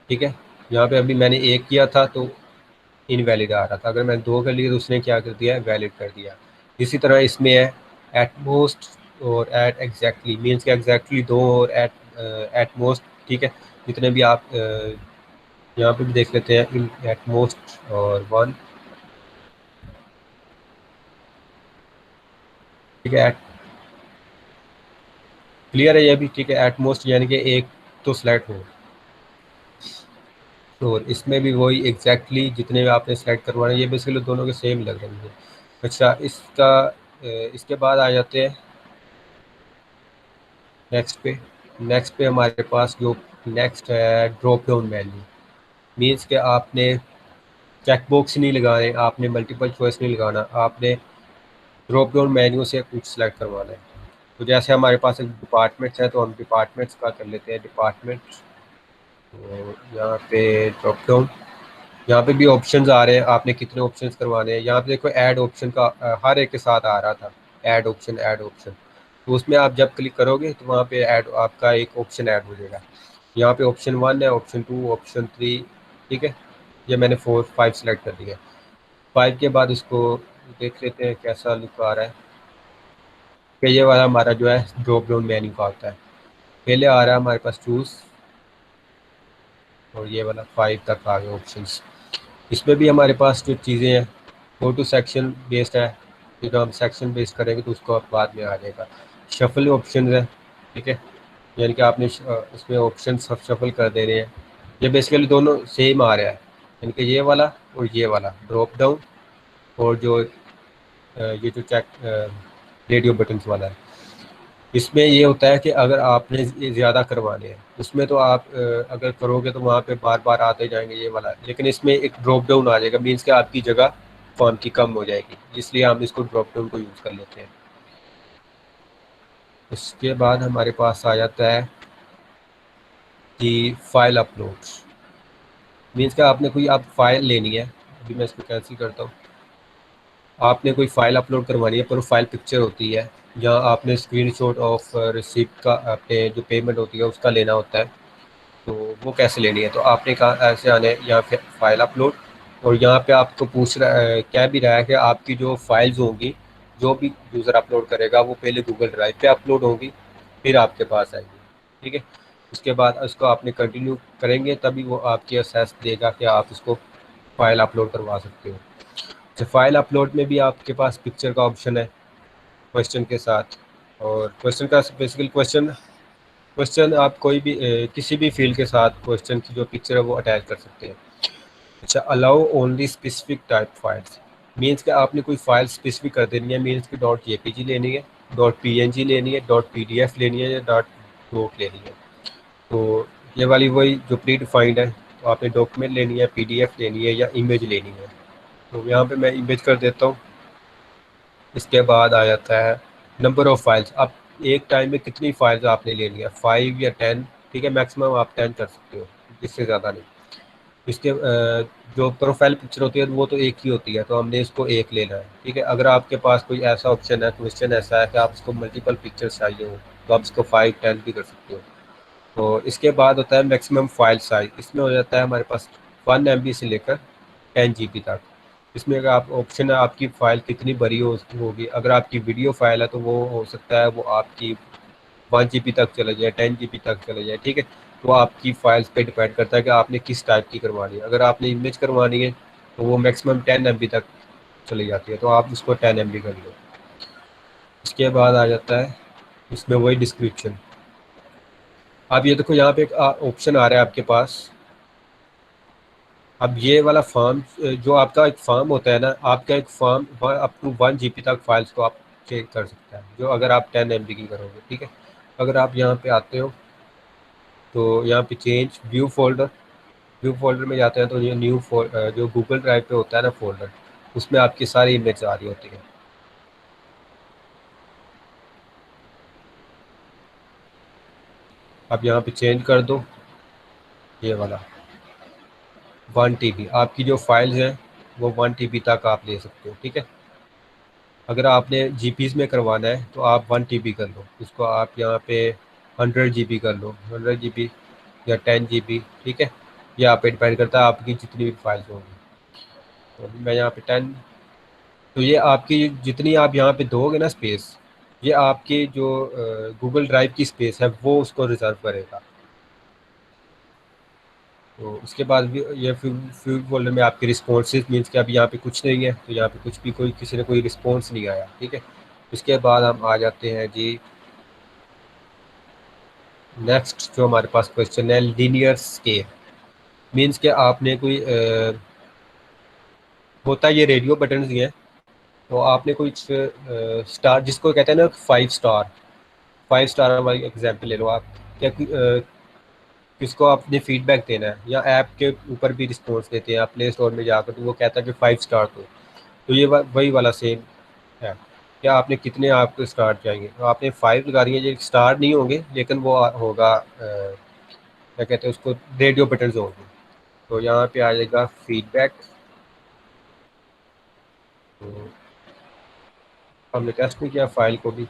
ठीक है, यहाँ पे अभी मैंने एक किया था तो इनवैलिड आ रहा था, अगर मैंने दो कर लिया तो उसने क्या कर दिया, वैलिड कर दिया। इसी तरह इसमें है एट मोस्ट और एट एग्जैक्टली। मीन्स के एग्जैक्टली दो और एट मोस्ट। ठीक है, जितने भी आप यहाँ पे भी देख लेते हैं, इन एट मोस्ट और वन। ठीक है, क्लियर है ये भी। ठीक है, एट मोस्ट यानी कि एक तो सेलेक्ट हो, और इसमें भी वही एग्जैक्टली जितने भी आपने सेलेक्ट करवाने, ये बेसिकली दोनों के सेम लग रहे हैं। अच्छा, इसके बाद आ जाते हैं नेक्स्ट पे। नेक्स्ट पे हमारे पास जो नेक्स्ट है ड्रॉप डाउन मेन्यू। मीन्स के आपने चेक बॉक्स नहीं लगाने, आपने मल्टीपल चॉइस नहीं लगाना, आपने ड्रॉप डाउन मेन्यू से कुछ सेलेक्ट करवाना है। तो जैसे हमारे पास एक डिपार्टमेंट्स है तो हम डिपार्टमेंट्स का कर लेते हैं, डिपार्टमेंट। तो यहाँ पे ड्रॉप डाउन, यहाँ पे भी ऑप्शंस आ रहे हैं, आपने कितने ऑप्शंस करवाने हैं। यहाँ पे देखो ऐड ऑप्शन का हर एक के साथ आ रहा था, ऐड ऑप्शन ऐड ऑप्शन। तो उसमें आप जब क्लिक करोगे तो वहाँ पे ऐड आपका एक ऑप्शन ऐड हो जाएगा। यहाँ पे ऑप्शन वन है, ऑप्शन टू, ऑप्शन थ्री। ठीक है, ये मैंने फोर फाइव सेलेक्ट कर दिया। फाइव के बाद इसको देख लेते हैं कैसा लुक आ रहा है। कि ये वाला हमारा जो है ड्रॉप डाउन मेन्यू का होता है। पहले आ रहा है हमारे पास चूज़, और ये वाला 5 तक आ गए ऑप्शंस। इसमें भी हमारे पास जो चीज़ें हैं गो टू सेक्शन बेस्ड है, जो हम सेक्शन बेस्ड करेंगे तो उसको बाद में आ जाएगा। शफल ऑप्शन है, ठीक है, यानी कि आपने इसमें ऑप्शन सब शफल कर दे रहे हैं। ये बेसिकली दोनों सेम आ रहा है, यानी कि ये वाला और ये वाला ड्रॉप डाउन, और जो ये जो चेक रेडियो बटन्स वाला है, इसमें ये होता है कि अगर आपने ज़्यादा करवाने हैं उसमें तो आप अगर करोगे तो वहाँ पे बार बार आते जाएंगे ये वाला, लेकिन इसमें एक ड्रॉप डाउन आ जाएगा, मीन्स कि आपकी जगह फॉर्म की कम हो जाएगी, इसलिए हम इसको ड्रॉप डाउन को यूज़ कर लेते हैं। उसके बाद हमारे पास आ जाता है कि फ़ाइल अपलोड, मीन्स कि आपने कोई आप फाइल लेनी है। अभी मैं इसको कैंसिल करता हूँ। आपने कोई फ़ाइल अपलोड करवानी है, प्रोफाइल पिक्चर होती है, या आपने स्क्रीनशॉट ऑफ रिसिप्ट का अपने जो पेमेंट होती है उसका लेना होता है, तो वो कैसे लेनी है। तो आपने कहा ऐसे आने यहाँ पे फाइल अपलोड, और यहाँ पे आपको पूछ रहा है, कह भी रहा है कि आपकी जो फाइल्स होंगी, जो भी यूज़र अपलोड करेगा वो पहले गूगल ड्राइव पे अपलोड होंगी, फिर आपके पास आएगी, ठीक है। उसके बाद उसको आपने कंटिन्यू करेंगे तभी वो आपकी असेस देगा कि आप इसको फाइल अपलोड करवा सकते हो। तो फाइल अपलोड में भी आपके पास पिक्चर का ऑप्शन है क्वेश्चन के साथ, और क्वेश्चन का बेसिकली क्वेश्चन क्वेश्चन आप कोई भी किसी भी फील्ड के साथ क्वेश्चन की जो पिक्चर है वो अटैच कर सकते हैं। अच्छा, allow only specific type files, means कि आपने कोई फाइल स्पेसिफिक कर देनी है, मीन्स कि डॉट जेपीजी लेनी है, डॉट पीएनजी लेनी है, डॉट पीडीएफ लेनी है, या डॉट डॉक लेनी है। तो ये वाली वही जो प्री डिफाइंड है, तो आपने डॉक्यूमेंट लेनी है, पीडीएफ लेनी है, या इमेज लेनी है। तो यहाँ पे मैं इमेज कर देता हूँ। इसके बाद आ जाता है नंबर ऑफ़ फाइल्स, आप एक टाइम में कितनी फाइल्स आपने लेनी है, 5 या 10, ठीक है, मैक्सिमम आप 10 कर सकते हो, इससे ज़्यादा नहीं। इसके जो प्रोफाइल पिक्चर होती है वो तो एक ही होती है, तो हमने इसको एक लेना है, ठीक है। अगर आपके पास कोई ऐसा ऑप्शन है, क्वेश्चन ऐसा है कि आप इसको मल्टीपल पिक्चर्स चाहिए हो, तो आप इसको 5 10 भी कर सकते हो। तो इसके बाद होता है मैक्सिमम फाइल साइज, इसमें हो जाता है हमारे पास 1 MB से लेकर 10 GB तक। इसमें अगर आप ऑप्शन है आपकी फ़ाइल कितनी बड़ी होगी, अगर आपकी वीडियो फाइल है तो वो हो सकता है वो आपकी 1 GB तक चले जाए, 10 GB तक चले जाए, ठीक है। तो आपकी फाइल्स पे डिपेंड करता है कि आपने किस टाइप की करवानी है। अगर आपने इमेज करवानी है तो वो मैक्सिमम 10 MB तक चली जाती है, तो आप उसको 10 MB कर लो। इसके बाद आ जाता है इसमें वही डिस्क्रिप्शन। अब ये देखो यहाँ पे एक ऑप्शन आ रहा है आपके पास। अब ये वाला फॉर्म, जो आपका एक फॉर्म होता है ना, आपका एक फॉर्म अप टू 1 GB तक फाइल्स को आप चेक कर सकते हैं, जो अगर आप 10 MB की करोगे, ठीक है। अगर आप यहाँ पे आते हो तो यहाँ पे चेंज व्यू फोल्डर में जाते हैं, तो ये जो गूगल ड्राइव पे होता है ना फोल्डर, उसमें आपकी सारी इमेज आ रही होती है। अब यहाँ पे चेंज कर दो, ये वाला 1 TB, आपकी जो फाइल्स हैं वो 1 TB तक आप ले सकते हो, ठीक है। अगर आपने जीपीज में करवाना है तो आप 1 TB कर लो, उसको आप यहाँ पे 100 GB कर लो, 100 GB या 10 GB, ठीक है। ये आप पे डिपेंड करता है आपकी जितनी भी फाइल्स होंगी। तो अभी मैं यहाँ पे 10, तो ये आपकी जितनी आप यहाँ पे दोगे ना स्पेस, ये आपकी जो गूगल ड्राइव की स्पेस है वो उसको रिजर्व करेगा। तो उसके बाद भी ये फ्यू फोल्डर में आपके रिस्पॉन्सेज, मीन्स कि अभी यहाँ पे कुछ नहीं है, तो यहाँ पे कुछ भी कोई किसी ने कोई रिस्पॉन्स नहीं आया, ठीक है। उसके बाद हम आ जाते हैं जी नेक्स्ट, जो हमारे पास क्वेश्चन है लीनियर स्केल, मीन्स कि आपने कोई होता है ये रेडियो बटन्स ही हैं, तो आपने कोई स्टार जिसको कहते हैं ना 5 स्टार, 5 स्टार वाली एग्जाम्पल ले लो आप। क्या किसको आपने फीडबैक देना है या ऐप के ऊपर भी रिस्पॉन्स देते हैं आप प्ले स्टोर में जाकर, तो वो कहता है कि 5 स्टार दो, तो ये वही वाला सेम है। क्या आपने कितने आपको स्टार चाहिए, तो आपने 5 लगा रही है, ये स्टार नहीं होंगे लेकिन वो होगा क्या कहते हैं उसको, रेडियो बटन्स होंगे। तो यहाँ पे आ जाएगा फीडबैक। तो हमने टेस्ट नहीं किया फाइल को भी,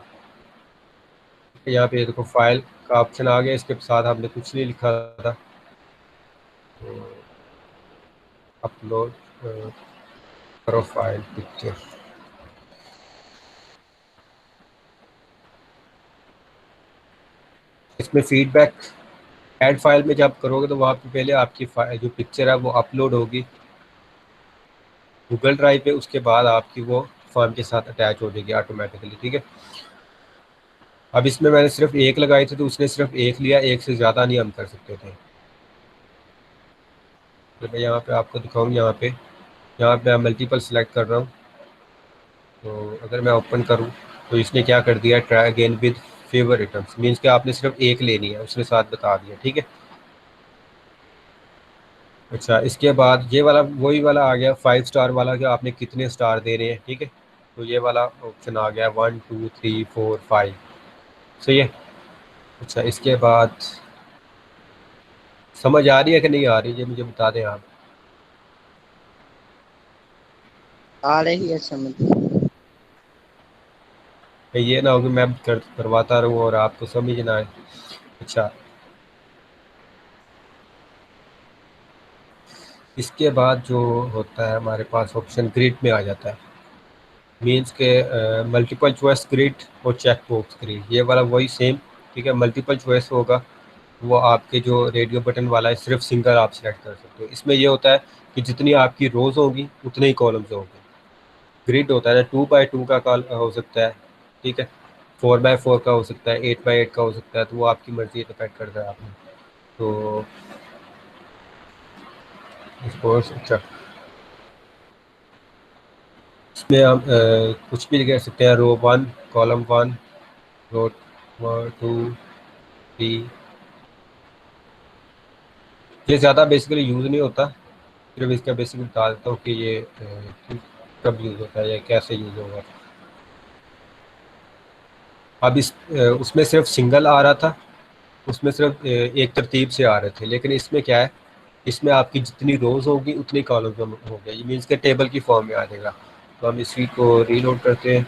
यहाँ पे देखो फाइल का ऑप्शन आ गया, इसके साथ हमने कुछ नहीं लिखा था। तो अपलोड प्रोफाइल पिक्चर, इसमें फीडबैक ऐड फाइल में जब करोगे तो वहाँ पे पहले आपकी जो पिक्चर है वो अपलोड होगी गूगल ड्राइव पे, उसके बाद आपकी वो फॉर्म के साथ अटैच हो जाएगी ऑटोमेटिकली। ठीक है, अब इसमें मैंने सिर्फ एक लगाई थी तो उसने सिर्फ एक लिया, एक से ज़्यादा नहीं हम कर सकते थे। तो मैं यहाँ पे आपको दिखाऊँ, यहाँ पे मैं मल्टीपल सेलेक्ट कर रहा हूँ। तो अगर मैं ओपन करूँ तो इसने क्या कर दिया, try again with favour returns, means कि आपने सिर्फ एक लेनी है, उसने साथ बता दिया। ठीक है, अच्छा इसके बाद ये वाला वही वाला आ गया 5 स्टार वाला कि आपने कितने स्टार दे रहे हैं। ठीक है, तो ये वाला ऑप्शन आ गया 1 2 3 4 5। सही है। अच्छा इसके बाद समझ आ रही है कि नहीं आ रही, ये मुझे बता दें आप। आ रही है समझ। ये ना हो कि मैं करवाता रहूँ और आपको समझ ना आए। अच्छा इसके बाद जो होता है हमारे पास ऑप्शन ग्रिड में आ जाता है, मीन्स के मल्टीपल चॉइस ग्रिड और चेक बॉक्स ग्रिड, ये वाला वही सेम। ठीक है, मल्टीपल चॉइस होगा वो आपके जो रेडियो बटन वाला है सिर्फ सिंगल आप सेलेक्ट कर सकते हो। इसमें ये होता है कि जितनी आपकी रोज होंगी उतने ही कॉलम्स होंगे। ग्रिड होता है ना, 2x2 का कॉल हो सकता है। ठीक है, 4x4 का हो सकता है, 8x8 का हो सकता है, तो वो आपकी मर्जी डिपेंड करता है आपने। तो सपोज अच्छा इसमें हम कुछ भी कह सकते हैं, रो 1 कॉलम 1, रो 2 3। ये ज़्यादा बेसिकली यूज़ नहीं होता, सिर्फ इसका बेसिक बता देता हूँ कि ये कब यूज़ होता है या कैसे यूज़ होगा। अब उसमें सिर्फ सिंगल आ रहा था, उसमें सिर्फ एक तरतीब से आ रहे थे, लेकिन इसमें क्या है, इसमें आपकी जितनी रोज होगी उतनी कॉलम हो गया, ये मीन्स के टेबल की फॉर्म में आ जाएगा। तो हम इसी को रीलोड करते हैं।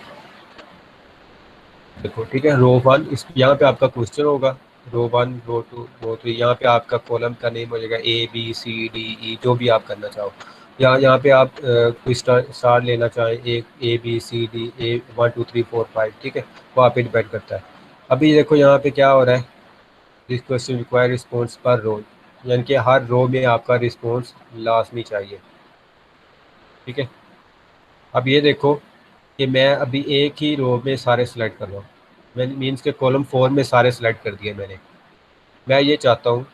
देखो ठीक है, रो 1 इस यहाँ पे आपका क्वेश्चन होगा, रो 1 रो 2 रो 3, यहाँ पे आपका कॉलम का नेम हो जाएगा ABCDE, जो भी आप करना चाहो। यहाँ पे आप कोई स्टार लेना चाहें, एक ABCD A 1 2 3 4 5। ठीक है, वो आप पे डिपेंड करता है। अभी देखो यहाँ पे क्या हो रहा है, दिस क्वेश्चन रिक्वायर रिस्पॉन्स पर रो, यानी कि हर रो में आपका रिस्पॉन्स लाजमी चाहिए। ठीक है, अब ये देखो कि मैं अभी एक ही रो में सारे सेलेक्ट कर रहा हूँ, मैंने मीन्स के कॉलम 4 में सारे सेलेक्ट कर दिए मैंने। मैं ये चाहता हूँ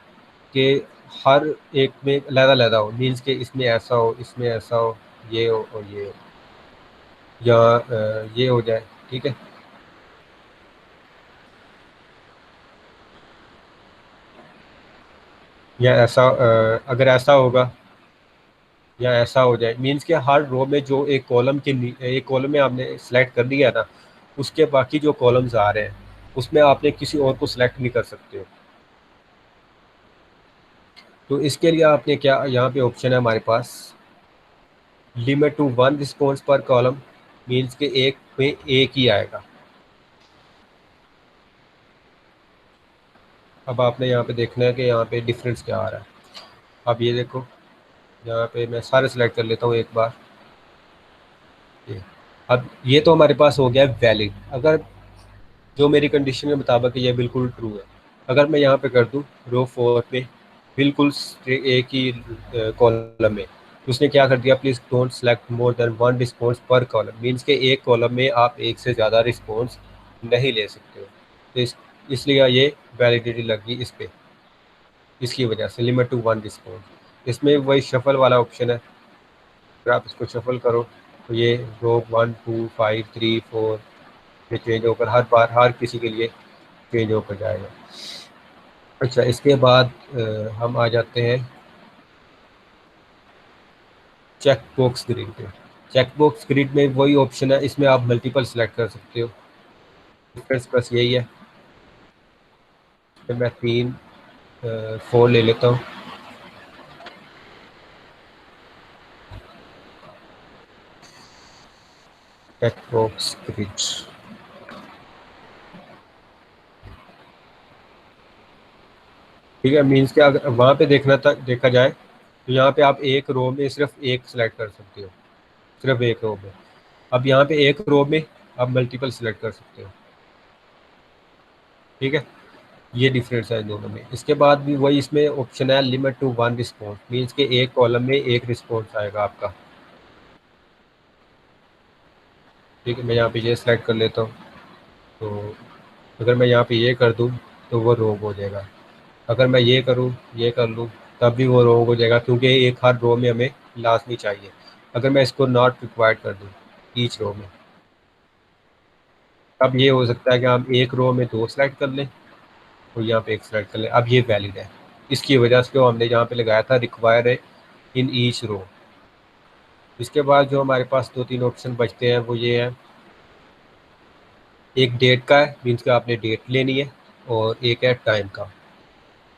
कि हर एक में अलग-अलग हो, मीन्स के इसमें ऐसा हो, इसमें ऐसा हो, ये हो और ये हो, या ये हो जाए। ठीक है, या ऐसा अगर ऐसा होगा या ऐसा हो जाए, मीन्स के हर रो में जो एक कॉलम में आपने सेलेक्ट कर दिया है ना, उसके बाकी जो कॉलम्स आ रहे हैं उसमें आपने किसी और को सिलेक्ट नहीं कर सकते हो। तो इसके लिए आपने क्या, यहाँ पे ऑप्शन है हमारे पास लिमिट टू 1 रिस्पॉन्स पर कॉलम, मीन्स के एक में एक ही आएगा। अब आपने यहाँ पे देखना है कि यहाँ पे डिफरेंस क्या आ रहा है। अब ये देखो, यहाँ पे मैं सारे सेलेक्ट कर लेता हूँ एक बार। ये अब ये तो हमारे पास हो गया वैलिड, अगर जो मेरी कंडीशन के मुताबिक ये बिल्कुल ट्रू है। अगर मैं यहाँ पे कर दूँ रो 4 पे बिल्कुल एक ही कॉलम में, तो उसने क्या कर दिया, please don't select more than 1 response पर कॉलम, मीन्स के एक कॉलम में आप एक से ज़्यादा रिस्पॉन्स नहीं ले सकते हो। तो इसलिए ये वैलिडिटी लगी इस पे, इसकी वजह से लिमिट टू 1 रिस्पॉन्स। इसमें वही शफल वाला ऑप्शन है, अगर आप इसको शफल करो तो ये रो 1 2 5 3 4 ये चेंज होकर हर बार हर किसी के लिए चेंज होकर जाएगा। अच्छा इसके बाद हम आ जाते हैं चेक बॉक्स ग्रिड पे। चेक बॉक्स ग्रिड में वही ऑप्शन है, इसमें आप मल्टीपल सेलेक्ट कर सकते हो, डिफरेंस बस यही है। तो मैं 3 4 ले लेता हूँ। चेक बॉक्स ग्रिड, ठीक है, मीन्स के अगर वहाँ पे देखा जाए तो यहाँ पे आप एक रो में सिर्फ एक सेलेक्ट कर सकते हो, सिर्फ एक रो में। अब यहाँ पे एक रो में आप मल्टीपल सेलेक्ट कर सकते हो। ठीक है, ये डिफरेंस है इन दोनों में। इसके बाद भी वही इसमें ऑप्शन है limit to one response, means के एक कॉलम में एक रिस्पॉन्स आएगा आपका। ठीक है, मैं यहाँ पे ये सेलेक्ट कर लेता हूँ। तो अगर मैं यहाँ पे ये कर दूँ तो वो रोंग हो जाएगा। अगर मैं ये करूँ, ये कर लूँ, तब भी वो रोंग हो जाएगा, क्योंकि एक हर रो में हमें लाजमी चाहिए। अगर मैं इसको नॉट रिक्वायर्ड कर दूँ ईच रो में, अब ये हो सकता है कि हम एक रो में दो सेलेक्ट कर लें और यहाँ पे एक सेलेक्ट कर लें। अब ये वैलिड है, इसकी वजह से जो हमने यहाँ पे लगाया था रिक्वायर है इन ईच रो। इसके बाद जो हमारे पास दो तीन ऑप्शन बचते हैं वो ये है, एक डेट का है, मीन्स का आपने डेट लेनी है, और एक है टाइम का।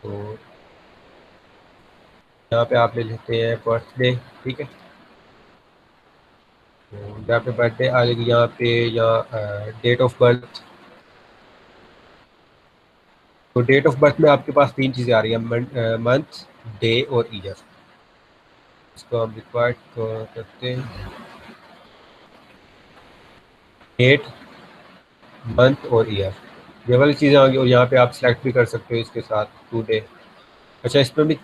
तो यहाँ पे आप ले लेते हैं बर्थडे। ठीक है, तो यहाँ पे बर्थडे आ जाएगी, यहाँ पे यहाँ डेट ऑफ बर्थ। तो डेट ऑफ बर्थ में आपके पास तीन चीज़ें आ रही हैं, मंथ, डे और ईयर। इसको हम रिक्वायर्ड करते हैं, डेट, मंथ और ईयर, ये वाली चीज़ें आ गई। और यहाँ पे आप सिलेक्ट भी कर सकते हो इसके साथ टू डे। अच्छा, इसमें भी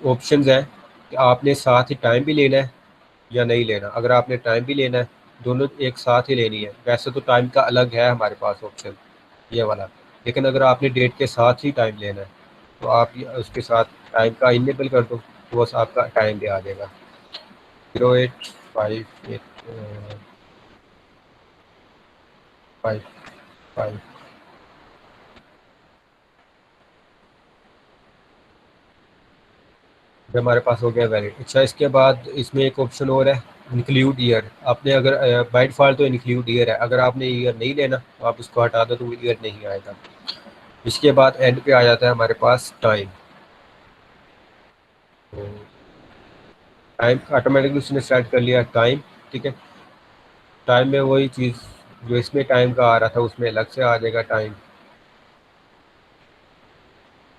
ऑप्शंस हैं कि आपने साथ ही टाइम भी लेना है या नहीं लेना। अगर आपने टाइम भी लेना है, दोनों एक साथ ही लेनी है। वैसे तो टाइम का अलग है हमारे पास ऑप्शन ये वाला, लेकिन अगर आपने डेट के साथ ही टाइम लेना है तो आप उसके साथ टाइम का इनेबल कर दो, तो बस आपका टाइम भी आ जाएगा 085855। ये हमारे पास हो गया वैलिड। अच्छा, इसके बाद इसमें एक ऑप्शन और है इंक्लूड ईयर। आपने अगर बाय डिफ़ॉल्ट तो इंक्लूड ईयर है, अगर आपने ईयर नहीं लेना तो आप उसको हटा दो तो वो ईयर नहीं आएगा। इसके बाद एंड पे आ जाता है हमारे पास टाइम। तो टाइम ऑटोमेटिकली उसने सेलेक्ट कर लिया टाइम। ठीक है, टाइम में वही चीज़ जो इसमें टाइम का आ रहा था उसमें अलग से आ जाएगा टाइम।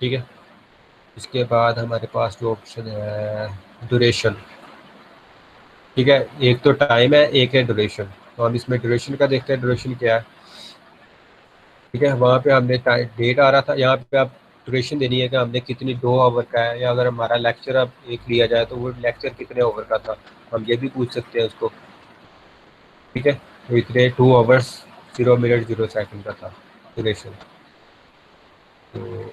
ठीक है, इसके बाद हमारे पास जो ऑप्शन है ड्यूरेशन। ठीक है, एक तो टाइम है, एक है ड्यूरेशन। तो हम इसमें ड्यूरेशन का देखते हैं, ड्यूरेशन क्या है। ठीक है, वहाँ पे हमने डेट आ रहा था, यहाँ पे आप ड्यूरेशन देनी है कि हमने कितनी 2 आवर का है, या अगर हमारा लेक्चर अब एक लिया जाए तो वो लेक्चर कितने ओवर का था, हम ये भी पूछ सकते हैं उसको। ठीक है, तो इतने 2 आवर्स 0 मिनट 0 सेकंड का था ड्यूरेशन। तो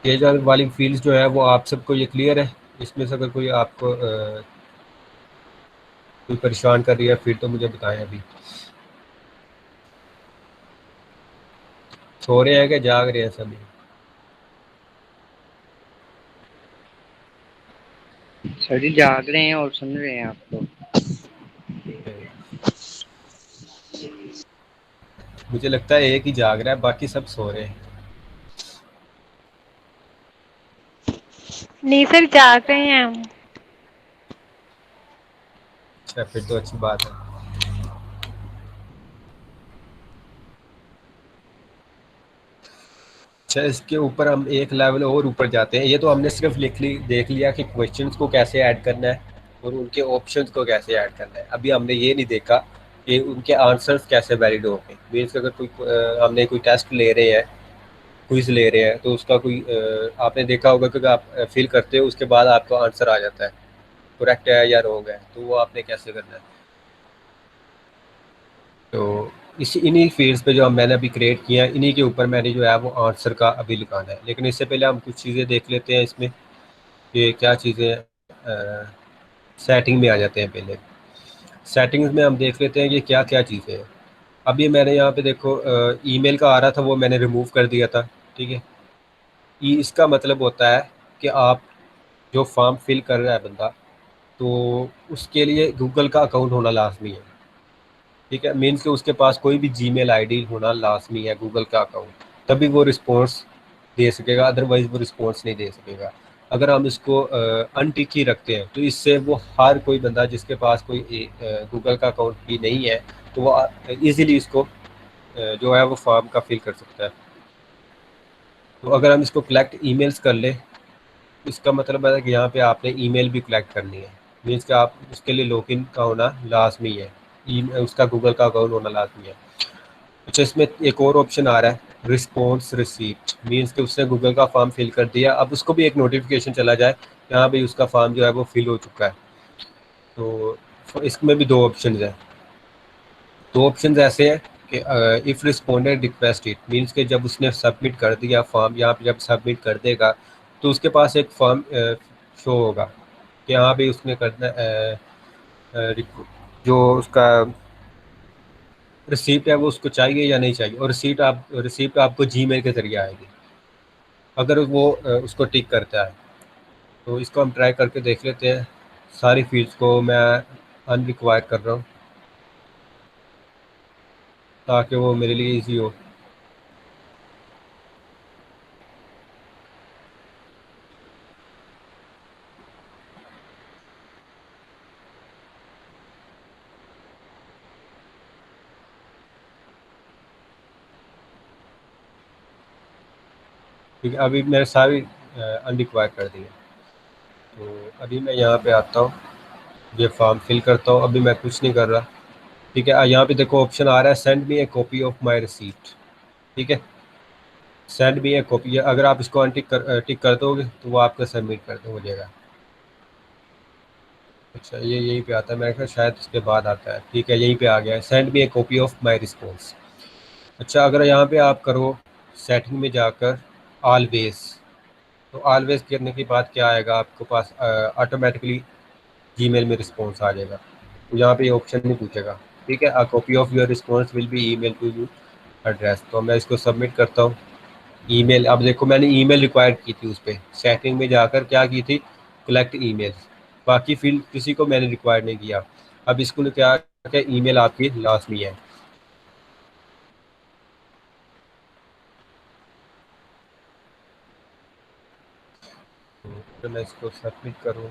ये जो वाली फील्ड्स जो है वो आप सबको ये क्लियर है। इसमें से अगर कोई आपको कोई परेशान कर रही है फिर तो मुझे बताएं अभी। सो रहे हैं कि जाग रहे हैं सभी? सर जी जाग रहे हैं और सुन रहे हैं आपको। मुझे लगता है एक ही जाग रहा है, बाकी सब सो रहे हैं। नहीं सर, जाग रहे हैं हम। अच्छा, फिर तो अच्छी बात है। अच्छा, इसके ऊपर हम एक लेवल और ऊपर जाते हैं। ये तो हमने सिर्फ देख लिया कि क्वेश्चंस को कैसे ऐड करना है और उनके ऑप्शंस को कैसे ऐड करना है। अभी हमने ये नहीं देखा कि उनके आंसर्स कैसे वैलिड होंगे। मीन्स अगर कोई हमने कोई टेस्ट ले रहे हैं, क्विज ले रहे हैं, तो उसका कोई आपने देखा होगा कि आप फिल करते हो उसके बाद आपका आंसर आ जाता है करेक्ट है या रॉन्ग है, तो वो आपने कैसे करना है। तो इसी इन्हीं फील्ड्स पे जो मैंने अभी क्रिएट किया है, इन्हीं के ऊपर मैंने जो है वो आंसर का अभी लिखाना है। लेकिन इससे पहले हम कुछ चीज़ें देख लेते हैं इसमें कि क्या चीज़ें सेटिंग में आ जाते हैं। पहले सेटिंग्स में हम देख लेते हैं कि क्या क्या चीज़ें हैं। अभी मैंने यहाँ पे देखो ईमेल का आ रहा था वो मैंने रिमूव कर दिया था। ठीक है, इसका मतलब होता है कि आप जो फॉर्म फिल कर रहा है बंदा, तो उसके लिए गूगल का अकाउंट होना लाजमी है। ठीक है, मीन्स कि उसके पास कोई भी जीमेल आईडी होना लाजमी है, गूगल का अकाउंट, तभी वो रिस्पॉन्स दे सकेगा, अदरवाइज वो रिस्पॉन्स नहीं दे सकेगा। अगर हम इसको अनटिक ही रखते हैं तो इससे वो हर कोई बंदा जिसके पास कोई गूगल का अकाउंट भी नहीं है तो वो ईज़िली इसको जो है वो फॉर्म का फिल कर सकता है। तो अगर हम इसको कलेक्ट ईमेल्स कर लें, इसका मतलब है कि यहाँ पे आपने ईमेल भी कलेक्ट करनी है। मीन्स कि आप उसके लिए लॉगिन का होना लाजमी है, उसका गूगल का अकाउंट होना लाजमी है। अच्छा, इसमें एक और ऑप्शन आ रहा है रिस्पॉन्स रिसीप्ट मीन्स कि उसने गूगल का फॉर्म फिल कर दिया, अब उसको भी एक नोटिफिकेशन चला जाए कि हाँ भाई उसका फॉर्म जो है वो फिल हो चुका है। तो इसमें भी दो ऑप्शन है। दो ऑप्शन ऐसे हैं कि if respondent request it means कि जब उसने सबमिट कर दिया फॉर्म, यहाँ पे जब सबमिट कर देगा तो उसके पास एक फॉर्म शो होगा कि हाँ भाई उसने करना जो उसका रिसीप्ट है वो उसको चाहिए या नहीं चाहिए, और रिसीप्ट आपको जीमेल के ज़रिए आएगी अगर वो उसको टिक करता है। तो इसको हम ट्राई करके देख लेते हैं। सारी फील्ड्स को मैं अनरिक्वायर कर रहा हूँ ताकि वो मेरे लिए इजी हो। ठीक है, अभी मैंने सारी अनरिक्वायर कर दी है। तो अभी मैं यहाँ पे आता हूँ, ये फॉर्म फिल करता हूँ, अभी मैं कुछ नहीं कर रहा। ठीक है, यहाँ पे देखो ऑप्शन आ रहा है send me A copy of my receipt. ठीक है, सेंड मी ए कॉपी, अगर आप इसको अनटिक टिक कर दोगे तो वो आपका सबमिट कर दो हो जाएगा। अच्छा, ये यहीं पे आता है, मैं कहा शायद उसके बाद आता है। ठीक है, यहीं पे आ गया है, send me A copy of my response. अच्छा, अगर यहाँ पे आप करो सेटिंग में जाकर ऑलवेज, तो ऑलवेज करने के बाद क्या आएगा आपके पास, ऑटोमेटिकली जीमेल में रिस्पॉन्स आ जाएगा। तो यहाँ पे ये ऑप्शन नहीं पूछेगा। ठीक है, a copy of your response will be email to you address. तो मैं इसको सबमिट करता हूँ। ईमेल, अब देखो मैंने ईमेल रिक्वायर्ड की थी, उस पर सेटिंग में जाकर क्या की थी, कलेक्ट ईमेल्स। बाकी फील्ड किसी को मैंने रिक्वायर्ड नहीं किया। अब इसको क्या क्या ईमेल आपकी लाजमी है। तो मैं इसको सबमिट करूँ,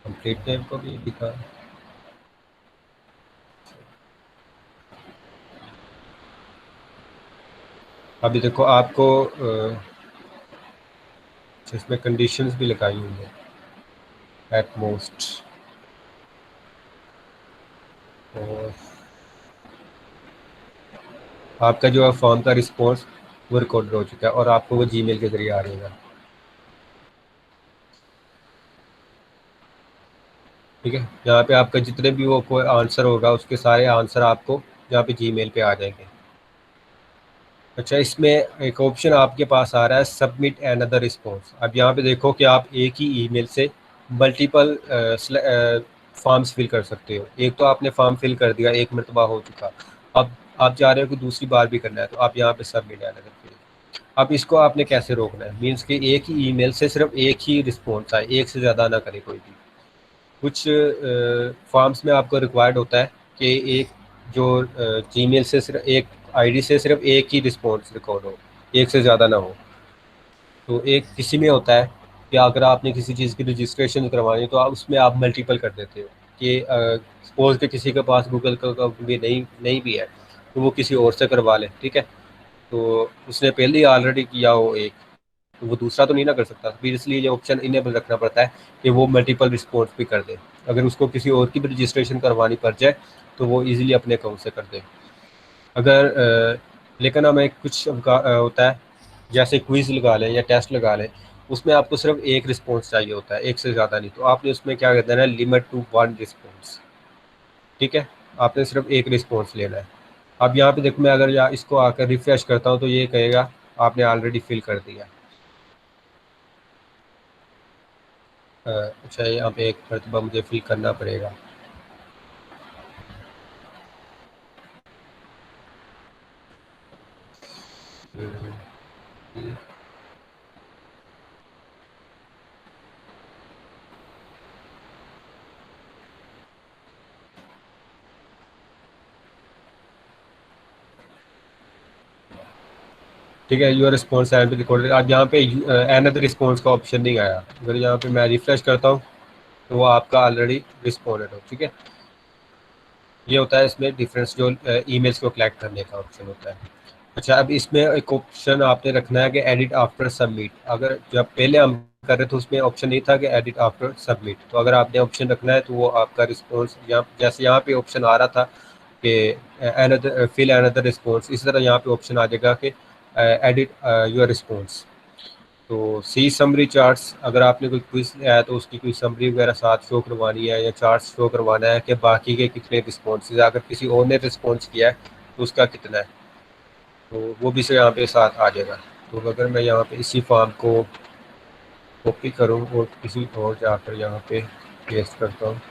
कंप्लीट नेम को भी दिखा। अभी देखो आपको इसमें कंडीशंस भी लगाई हुई है एट मोस्ट, और आपका जो है फॉर्म का रिस्पॉन्स वो रिकॉर्ड हो चुका है और आपको वो जीमेल के ज़रिए आ रहेगा। ठीक है, यहाँ पे आपका जितने भी वो कोई आंसर होगा उसके सारे आंसर आपको यहाँ पे जीमेल पे आ जाएंगे। अच्छा, इसमें एक ऑप्शन आपके पास आ रहा है सबमिट अनदर रिस्पॉन्स। अब यहाँ पे देखो कि आप एक ही ईमेल से मल्टीपल फॉर्म्स फिल कर सकते हो। एक तो आपने फॉर्म फिल कर दिया, एक मरतबा हो चुका, अब आप चाह रहे हो कि दूसरी बार भी करना है, तो आप यहाँ पे सबमिट अनदर फिल। अब इसको आपने कैसे रोकना है, मीन्स कि एक ही ईमेल से सिर्फ एक ही रिस्पॉन्स आए, एक से ज़्यादा ना करे कोई भी। कुछ फॉर्म्स में आपको रिक्वायर्ड होता है कि एक जो जीमेल से सिर्फ एक आईडी से सिर्फ एक ही रिस्पॉन्स रिकॉर्ड हो, एक से ज़्यादा ना हो। तो एक किसी में होता है कि अगर आपने किसी चीज़ की रजिस्ट्रेशन करवानी है तो आप उसमें आप मल्टीपल कर देते हो कि सपोज के किसी के पास गूगल का भी नहीं नहीं भी है तो वो किसी और से करवा ले। ठीक है, तो उसने पहले ही ऑलरेडी किया हो एक, तो वो दूसरा तो नहीं ना कर सकता, फिर इसलिए ये ऑप्शन इनेबल रखना पड़ता है कि वो मल्टीपल रिस्पॉन्स भी कर दे। अगर उसको किसी और की भी रजिस्ट्रेशन करवानी पड़ जाए तो वो इजीली अपने अकाउंट से कर दे। अगर लेकिन हमें कुछ होता है, जैसे क्विज लगा लें या टेस्ट लगा लें, उसमें आपको सिर्फ एक रिस्पॉन्स चाहिए होता है, एक से ज़्यादा नहीं। तो आपने उसमें क्या कर देना है, लिमिट टू वन रिस्पॉन्स। ठीक है, आपने सिर्फ एक रिस्पॉन्स लेना है। अब यहाँ पे देखो, मैं अगर यहाँ इसको आकर रिफ्रेश करता हूँ तो ये कहेगा आपने ऑलरेडी फिल कर दिया। अच्छा, यहाँ पे एक मरतबा मुझे फिल करना पड़ेगा। ठीक है, यूर रिस्पॉन्स एंड रिकॉर्डेड। अब यहाँ पे अनदर रिस्पॉन्स का ऑप्शन नहीं आया। अगर यहाँ पे मैं रिफ्रेश करता हूँ तो वो आपका ऑलरेडी रिस्पॉन्डेड हो। ठीक है, ये होता है इसमें डिफरेंस, जो ईमेल्स को कलेक्ट करने का ऑप्शन होता है। अच्छा, अब इसमें एक ऑप्शन आपने रखना है कि एडिट आफ्टर सबमिट। अगर जब पहले हम कर रहे थे उसमें ऑप्शन नहीं था कि एडिट आफ्टर सबमिट, तो अगर आपने ऑप्शन रखना है तो वो आपका रिस्पॉन्स यहाँ, जैसे यहाँ पे ऑप्शन आ रहा था कि अनदर फिल अनदर रिस्पॉन्स, इसी तरह यहाँ पे ऑप्शन आ जाएगा कि एडिट योर रिस्पॉन्स। तो सी समरी चार्ट्स, अगर आपने कोई क्विज है तो उसकी कोई समरी वगैरह साथ शो करवानी है या चार्ट शो करवाना है कि बाकी के कितने रिस्पॉन्स है, अगर किसी और ने रिस्पॉन्स किया है तो उसका कितना है, तो वो भी से यहाँ पे साथ आ जाएगा। तो अगर मैं यहाँ पे इसी फॉर्म को कॉपी करूँ और किसी और जाकर यहाँ पे पेस्ट करता हूँ,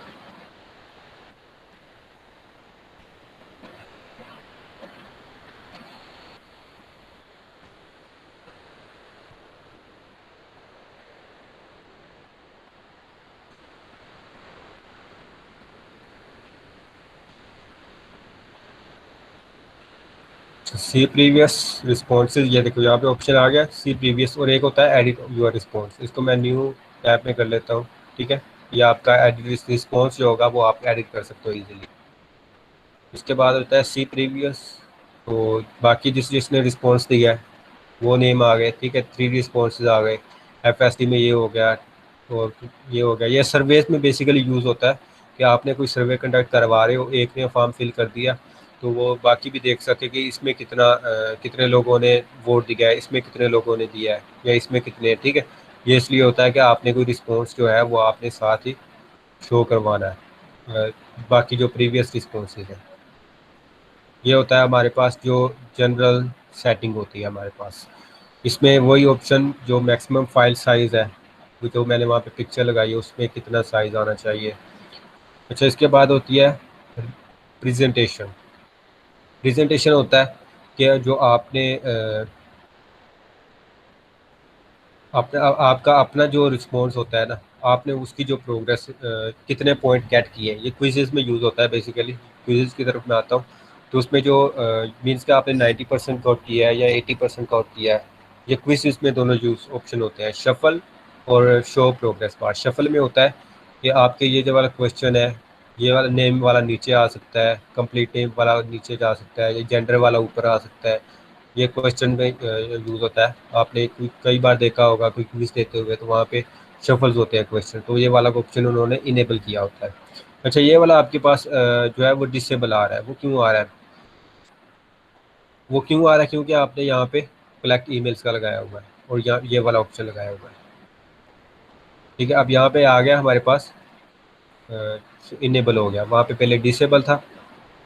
सी प्रीवियस रिस्पॉन्सेज, ये देखो यहाँ पे ऑप्शन आ गया सी प्रीवियस, और एक होता है एडिट योर रिस्पॉन्स। इसको मैं न्यू टैब में कर लेता हूँ, ठीक है। ये आपका एडिट रिस्पॉन्स जो होगा वो आप एडिट कर सकते हो इजीली। उसके बाद होता है सी प्रीवियस, तो बाकी जिसने रिस्पॉन्स दिया है वो नेम आ गए, ठीक है। 3 रिस्पॉन्सेज आ गए, एफएसडी में ये हो गया और ये हो गया। ये सर्वेस में बेसिकली यूज़ होता है कि आपने कोई सर्वे कंडक्ट करवा रहे हो, एक ने फॉर्म फिल कर दिया तो वो बाकी भी देख सके कि इसमें कितने लोगों ने वोट दिया है, इसमें कितने लोगों ने दिया है या इसमें कितने, ठीक है। ये इसलिए होता है कि आपने कोई रिस्पॉन्स जो है वो आपने साथ ही शो करवाना है बाकी जो प्रीवियस रिस्पॉन्सेज हैं। ये होता है हमारे पास जो जनरल सेटिंग होती है हमारे पास। इसमें वही ऑप्शन जो मैक्सिमम फाइल साइज़ है, वो जो मैंने वहाँ पे पिक्चर लगाई है उसमें कितना साइज़ आना चाहिए। अच्छा, इसके बाद होती है प्रेजेंटेशन। प्रेजेंटेशन होता है कि जो आपने आपका अपना जो रिस्पॉन्स होता है ना, आपने उसकी जो प्रोग्रेस कितने पॉइंट गेट किए हैं, ये क्विज़ेज़ में यूज़ होता है बेसिकली। क्विज़ेज़ की तरफ मैं आता हूँ तो उसमें जो मीन्स का आपने 90% कवर किया है या 80% कवर किया है, ये क्विज़ेज़ में दोनों यूज ऑप्शन होते हैं, शफल और शो प्रोग्रेस बार। शफल में होता है कि आपके ये जो वाला क्वेश्चन है, ये वाला नेम वाला नीचे आ सकता है, कंप्लीट नेम वाला नीचे जा सकता है, ये जेंडर वाला ऊपर आ सकता है। ये क्वेश्चन में यूज़ होता है। आपने कई बार देखा होगा कोई क्विज देते हुए तो वहाँ पे शफल्स होते हैं क्वेश्चन, तो ये वाला ऑप्शन उन्होंने इनेबल किया होता है। अच्छा, ये वाला आपके पास जो है वो डिसेबल आ रहा है। वो क्यों आ रहा है? वो क्यों आ रहा है क्योंकि आपने यहाँ पे कलेक्ट ईमेल्स का लगाया हुआ है और यहाँ ये वाला ऑप्शन लगाया हुआ है, ठीक है। अब यहाँ पे आ गया हमारे पास इनेबल हो गया। वहाँ पे पहले डिसेबल था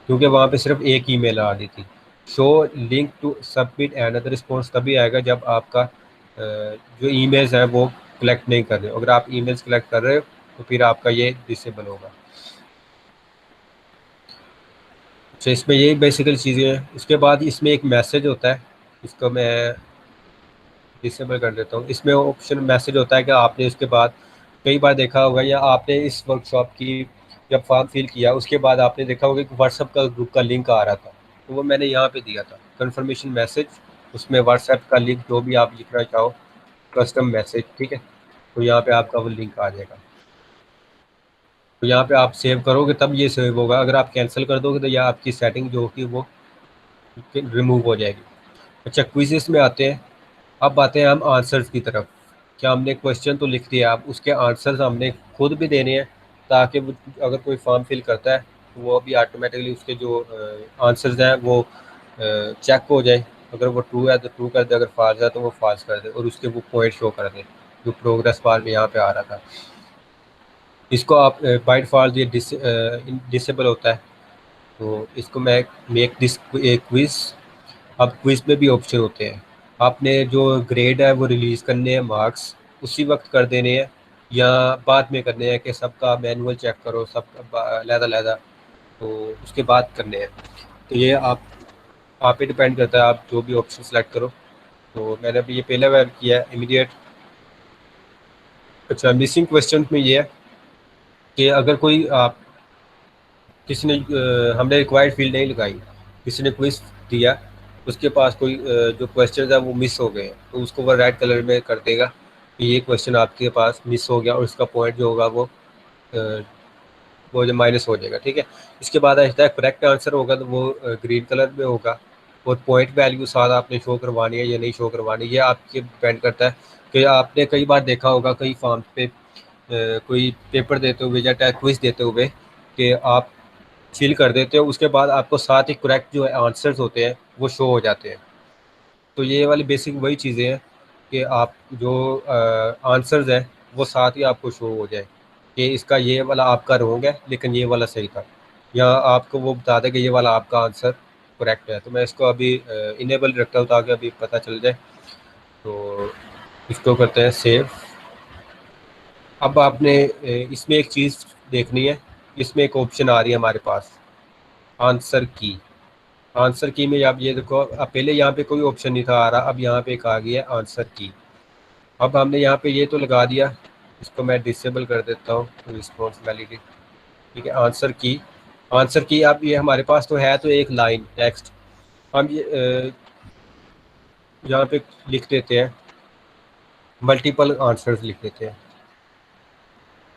क्योंकि वहाँ पे सिर्फ एक ईमेल आ रही थी। Show link to submit and response तभी आएगा जब आपका जो ईमेल्स है वो कलेक्ट नहीं कर रहे हो। अगर आप ईमेल्स कलेक्ट कर रहे हो तो फिर आपका ये डिसेबल होगा। अच्छा, इसमें यही बेसिकल चीज़ें हैं। उसके बाद इसमें एक मैसेज होता है, इसको मैं डिसेबल कर देता हूँ। इसमें ऑप्शन मैसेज होता है कि आपने उसके बाद कई बार देखा होगा या आपने इस वर्कशॉप की जब फॉर्म फिल किया उसके बाद आपने देखा होगा कि व्हाट्सएप का ग्रुप का लिंक आ रहा था, तो वो मैंने यहाँ पे दिया था कंफर्मेशन मैसेज। उसमें व्हाट्सएप का लिंक जो भी आप लिखना चाहो, कस्टम मैसेज, ठीक है। तो यहाँ पे आपका वो लिंक आ जाएगा। तो यहाँ पे आप सेव करोगे तब ये सेव होगा। अगर आप कैंसिल कर दोगे तो यह आपकी सेटिंग जो होगी वो रिमूव हो जाएगी। अच्छा, क्विज़ेस में आते हैं। अब आते हैं हम आंसर्स की तरफ। क्या हमने क्वेश्चन तो लिख दिया, अब उसके आंसर्स हमने खुद भी देने हैं ताकि अगर कोई फॉर्म फिल करता है तो वो भी ऑटोमेटिकली उसके जो आंसर्स हैं वो चेक हो जाए। अगर वो ट्रू है तो ट्रू कर दे, अगर फॉल्स है तो वो फॉल्स कर दे और उसके वो पॉइंट शो कर दे जो प्रोग्रेस बार में यहाँ पे आ रहा था। इसको आप बाय डिफ़ॉल्ट ये डिसेबल होता है। तो इसको मैं मेक दिस क्विज। अब क्विज में भी ऑप्शन होते हैं। आपने जो ग्रेड है वो रिलीज़ करने हैं, मार्क्स उसी वक्त कर देने हैं या बाद में करने हैं कि सबका मैनुअल चेक करो सब अलहदा-अलहदा, तो उसके बाद करने हैं। तो ये आप पे डिपेंड करता है, आप जो भी ऑप्शन सेलेक्ट करो। तो मैंने अभी ये पहला बार किया है इमीडिएट। अच्छा, मिसिंग क्वेश्चन में ये है कि अगर कोई आप किसी ने हमने रिक्वायर्ड फील्ड नहीं लगाई, किसी ने क्विज दिया, उसके पास कोई जो क्वेश्चन है वो मिस हो गए तो उसको वो रेड कलर में कर देगा कि ये क्वेश्चन आपके पास मिस हो गया और उसका पॉइंट जो होगा वो जो माइनस हो जाएगा, ठीक है। इसके बाद आता है करेक्ट आंसर होगा तो वो ग्रीन कलर में होगा और पॉइंट वैल्यू साथ आपने शो करवानी है या नहीं शो करवानी, ये आपके डिपेंड करता है। कि आपने कई बार देखा होगा कई फॉर्म पे कोई पेपर देते हुए या क्विज देते हुए कि आप फिल कर देते हो, उसके बाद आपको साथ ही करेक्ट जो आंसर्स होते हैं वो शो हो जाते हैं। तो ये वाली बेसिक वही चीज़ें हैं कि आप जो आंसर्स हैं वो साथ ही आपको शो हो जाए कि इसका ये वाला आपका रॉन्ग है लेकिन ये वाला सही था, या आपको वो बता दें कि ये वाला आपका आंसर करेक्ट है। तो मैं इसको अभी इनेबल रखता हूँ ताकि अभी पता चल जाए। तो इसको करते हैं सेव। अब आपने इसमें एक चीज़ देखनी है, इसमें एक ऑप्शन आ रही है हमारे पास, आंसर की। आंसर की में आप ये देखो, अब पहले यहाँ पे कोई ऑप्शन नहीं था आ रहा, अब यहाँ पे एक आ गई है आंसर की। अब हमने यहाँ पे ये तो लगा दिया, इसको मैं डिसेबल कर देता हूँ रिस्पॉन्स वैलिडिटी। ठीक है, आंसर की। आंसर की अब ये हमारे पास तो है, तो एक लाइन टेक्स्ट हम ये यहाँ पे लिख देते हैं, मल्टीपल आंसर्स लिख देते हैं।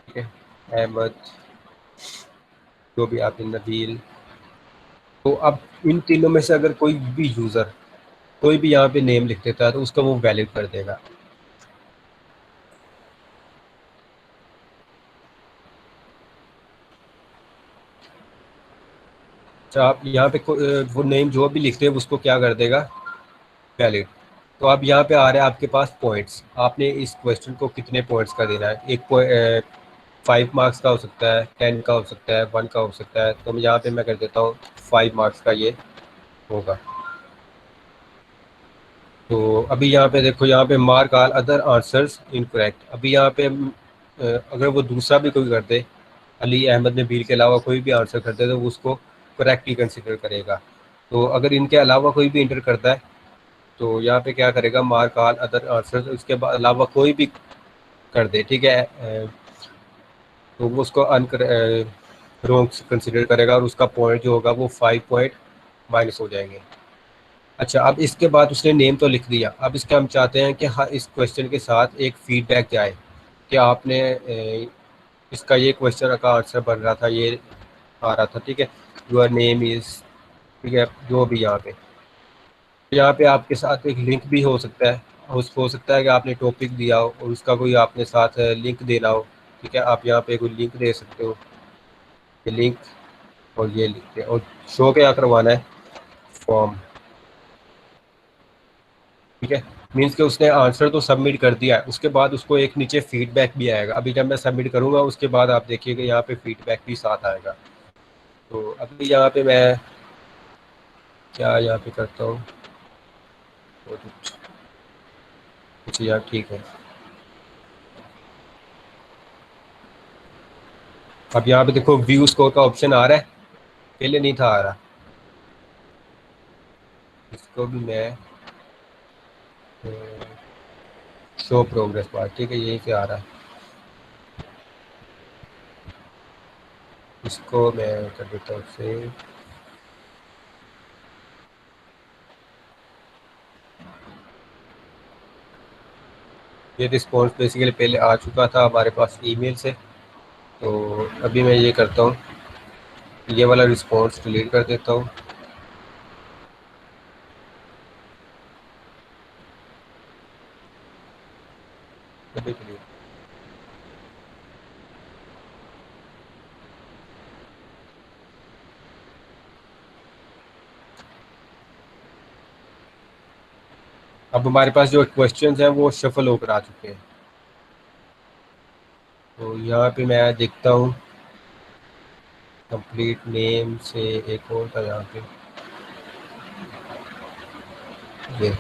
ठीक है, अहमद, जो भी आपने, नबील। तो अब इन तीनों में से अगर कोई भी यूज़र कोई भी यहाँ पे नेम लिख देता है तो उसका वो वैलिड कर देगा। अच्छा, आप यहाँ पे वो नेम जो भी लिखते हैं उसको क्या कर देगा, वैलिड। तो अब यहाँ पे आ रहा है आपके पास पॉइंट्स, आपने इस क्वेश्चन को कितने पॉइंट्स का देना है। एक 5 मार्क्स का हो सकता है, 10 का हो सकता है, 1 का हो सकता है। तो यहाँ पे मैं कर देता हूँ 5 मार्क्स का ये होगा। तो अभी यहाँ पे देखो, यहाँ पे mark all other answers incorrect. अभी यहाँ पे अगर वो दूसरा भी कोई कर दे, अली, अहमद, नबील के अलावा कोई भी आंसर कर दे तो वो उसको करेक्ट ही कंसिडर करेगा। तो अगर इनके अलावा कोई भी इंटर करता है तो यहाँ पे क्या करेगा, मार्क आल अदर आंसर्स, उसके अलावा कोई भी कर दे, ठीक है, तो वो उसको रॉन्ग कंसिडर करेगा और उसका पॉइंट जो होगा वो 5 पॉइंट माइनस हो जाएंगे। अच्छा, अब इसके बाद उसने नेम तो लिख दिया, अब इसके हम चाहते हैं कि हाँ इस क्वेश्चन के साथ एक फीडबैक जाए कि आपने इसका ये क्वेश्चन का आंसर बन रहा था, ये आ रहा था। ठीक है, योर नेम इज़, ठीक है, जो भी यहाँ पे आपके साथ एक लिंक भी हो सकता है। हो सकता है कि आपने टॉपिक दिया हो और उसका कोई आपने साथ लिंक देना हो। ठीक है, आप यहाँ पे कोई लिंक दे सकते हो, ये लिंक, और ये लिखते हैं और शो क्या करवाना है, फॉर्म। ठीक है, मीन्स कि उसने आंसर तो सबमिट कर दिया है, उसके बाद उसको एक नीचे फीडबैक भी आएगा। अभी जब मैं सबमिट करूँगा उसके बाद आप देखिएगा यहाँ पे फीडबैक भी साथ आएगा। तो अभी यहाँ पे मैं क्या यहाँ पे करता हूँ, तो कुछ यार, ठीक है। अब यहाँ पे देखो व्यू स्कोर का ऑप्शन आ रहा है, पहले नहीं था आ रहा। इसको भी मैं शो प्रोग्रेस बार, ठीक है, यहीं से आ रहा है। इसको मैं कर देता हूँ सेव। ये रिस्पॉन्स बेसिकली पहले आ चुका था हमारे पास ईमेल से। तो अभी मैं ये करता हूँ, ये वाला रिस्पॉन्स डिलीट कर देता हूँ। अभी डिलीट। अब हमारे पास जो क्वेश्चंस हैं वो शफल होकर आ चुके हैं। तो यहाँ पे मैं देखता हूँ कंप्लीट नेम से एक और था यहाँ पे, ये।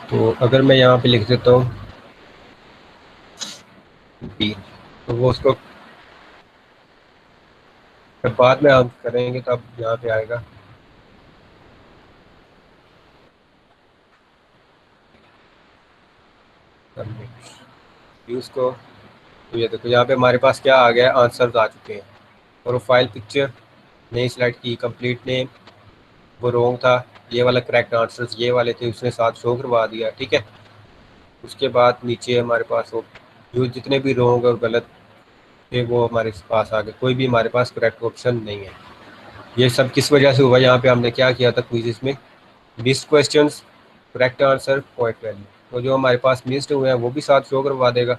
तो अगर मैं यहाँ पे लिख देता हूँ बी, तो वो उसको जब बाद में हम करेंगे तब यहाँ पे आएगा सबमिट व्यूज़ को। तो ये देखो यहाँ पे हमारे पास क्या आ गया, आंसर्स आ चुके हैं। प्रोफाइल पिक्चर नहीं सिलेक्ट की, कंप्लीट नेम वो रॉन्ग था, ये वाला करेक्ट आंसर्स ये वाले थे, उसने साथ शो करवा दिया। ठीक है, उसके बाद नीचे हमारे पास वो जो जितने भी रॉन्ग और गलत थे वो हमारे पास आ गए, कोई भी हमारे पास करेक्ट ऑप्शन नहीं है। ये सब किस वजह से हुआ, यहाँ पे हमने क्या किया था क्विज़ में, missed questions, correct answer, point value. तो जो हमारे पास मिस्ड हुए हैं वो भी साथ शो करवा देगा।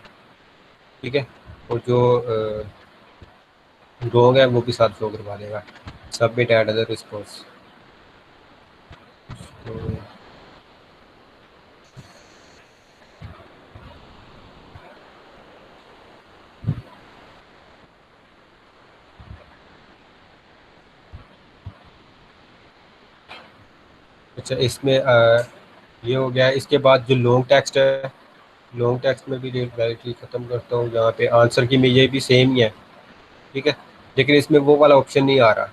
ठीक है, और जो रॉन्ग है वो भी साथ शो करवा देगा। Submit another response. अच्छा, इसमें ये हो गया। इसके बाद जो लॉन्ग टेक्स्ट है, लॉन्ग टेक्स्ट में भी डेट वैलिडिटी ख़त्म करता हूँ। यहाँ पे आंसर की में ये भी सेम ही है, ठीक है, लेकिन इसमें वो वाला ऑप्शन नहीं आ रहा।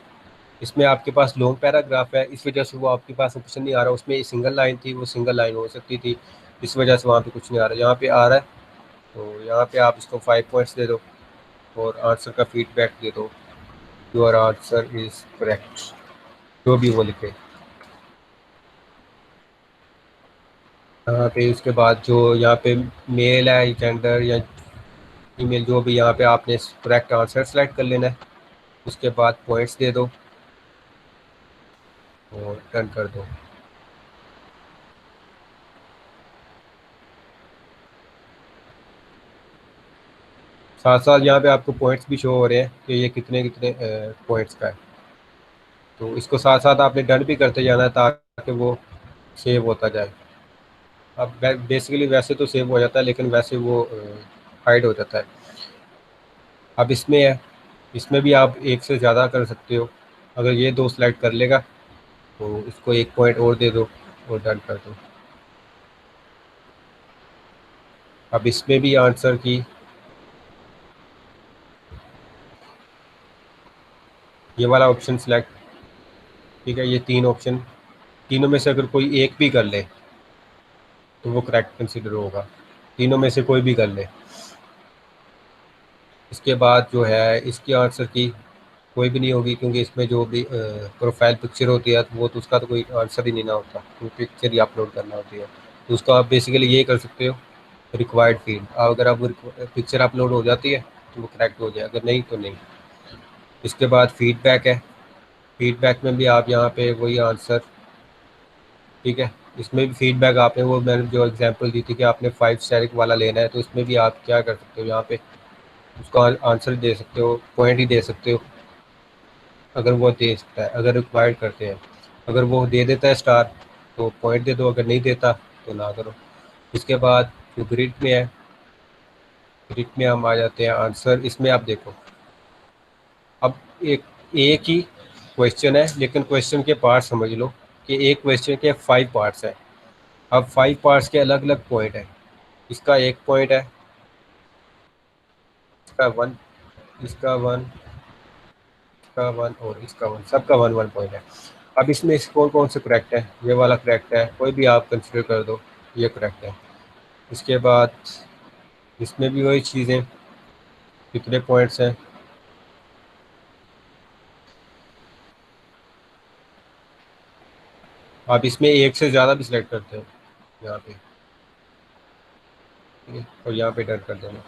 इसमें आपके पास लॉन्ग पैराग्राफ है, इस वजह से वो आपके पास ऑप्शन नहीं आ रहा। उसमें सिंगल लाइन थी, वो सिंगल लाइन हो सकती थी, इस वजह से वहाँ पे कुछ नहीं आ रहा। यहाँ पे आ रहा है, तो यहाँ पे आप इसको 5 पॉइंट्स दे दो और आंसर का फीडबैक दे दो। योर आंसर इज़ करेक्ट, जो भी वो लिखे। यहाँ पे उसके बाद जो यहाँ पे मेल है, जेंडर या ईमेल, जो भी यहाँ पे आपने करेक्ट आंसर सेलेक्ट कर लेना है। उसके बाद पॉइंट्स दे दो और डन कर दो। साथ साथ यहाँ पे आपको पॉइंट्स भी शो हो रहे हैं कि ये कितने कितने पॉइंट्स का है। तो इसको साथ साथ आपने डन भी करते जाना है ताकि वो सेव होता जाए। अब बेसिकली वैसे तो सेव हो जाता है, लेकिन वैसे वो हाइड हो जाता है। अब इसमें है, इसमें भी आप एक से ज़्यादा कर सकते हो। अगर ये दो सेलेक्ट कर लेगा तो इसको 1 पॉइंट और दे दो और डन कर दो। अब इसमें भी आंसर की ये वाला ऑप्शन सेलेक्ट, ठीक है, ये 3 ऑप्शन, तीनों में से अगर कोई एक भी कर ले तो वो करेक्ट कंसिडर होगा। तीनों में से कोई भी कर ले। इसके बाद जो है इसकी आंसर की कोई भी नहीं होगी, क्योंकि इसमें जो भी प्रोफाइल पिक्चर होती है तो वो तो उसका तो कोई आंसर ही नहीं ना होता, क्योंकि पिक्चर ही अपलोड करना होती है। तो उसको आप बेसिकली ये कर सकते हो, रिक्वायर्ड फील्ड, अगर आप पिक्चर अपलोड हो जाती है तो वो करेक्ट हो जाए, अगर नहीं तो नहीं। इसके बाद फीडबैक है। फीडबैक में भी आप यहाँ पे वही आंसर, ठीक है, इसमें भी फीडबैक आपने वो मैंने जो एग्जांपल दी थी कि आपने 5 स्टार वाला लेना है, तो इसमें भी आप क्या कर सकते हो, यहाँ पे उसका आंसर दे सकते हो, पॉइंट ही दे सकते हो अगर वो दे सकता है, अगर रिक्वायर्ड करते हैं। अगर वो दे देता है स्टार तो पॉइंट दे दो, अगर नहीं देता तो ना करो। इसके बाद जो ग्रिड में है, ग्रिड में हम आ जाते हैं आंसर। इसमें आप देखो, अब एक एक ही क्वेश्चन है, लेकिन क्वेश्चन के पार्ट समझ लो कि एक क्वेश्चन के 5 पार्ट्स हैं। अब 5 पार्ट्स के अलग अलग पॉइंट है। इसका 1 पॉइंट है, इसका 1, इसका 1, इसका 1 और इसका 1, सबका 1 1 पॉइंट है। अब इसमें कौन कौन से करेक्ट है, ये वाला करेक्ट है, कोई भी आप कंसिडर कर दो, ये करेक्ट है। इसके बाद इसमें भी वही चीज़ें, कितने पॉइंट्स हैं। आप इसमें एक से ज़्यादा भी सिलेक्ट करते हो यहाँ पे, ठीक है, और यहाँ पे डन कर देना।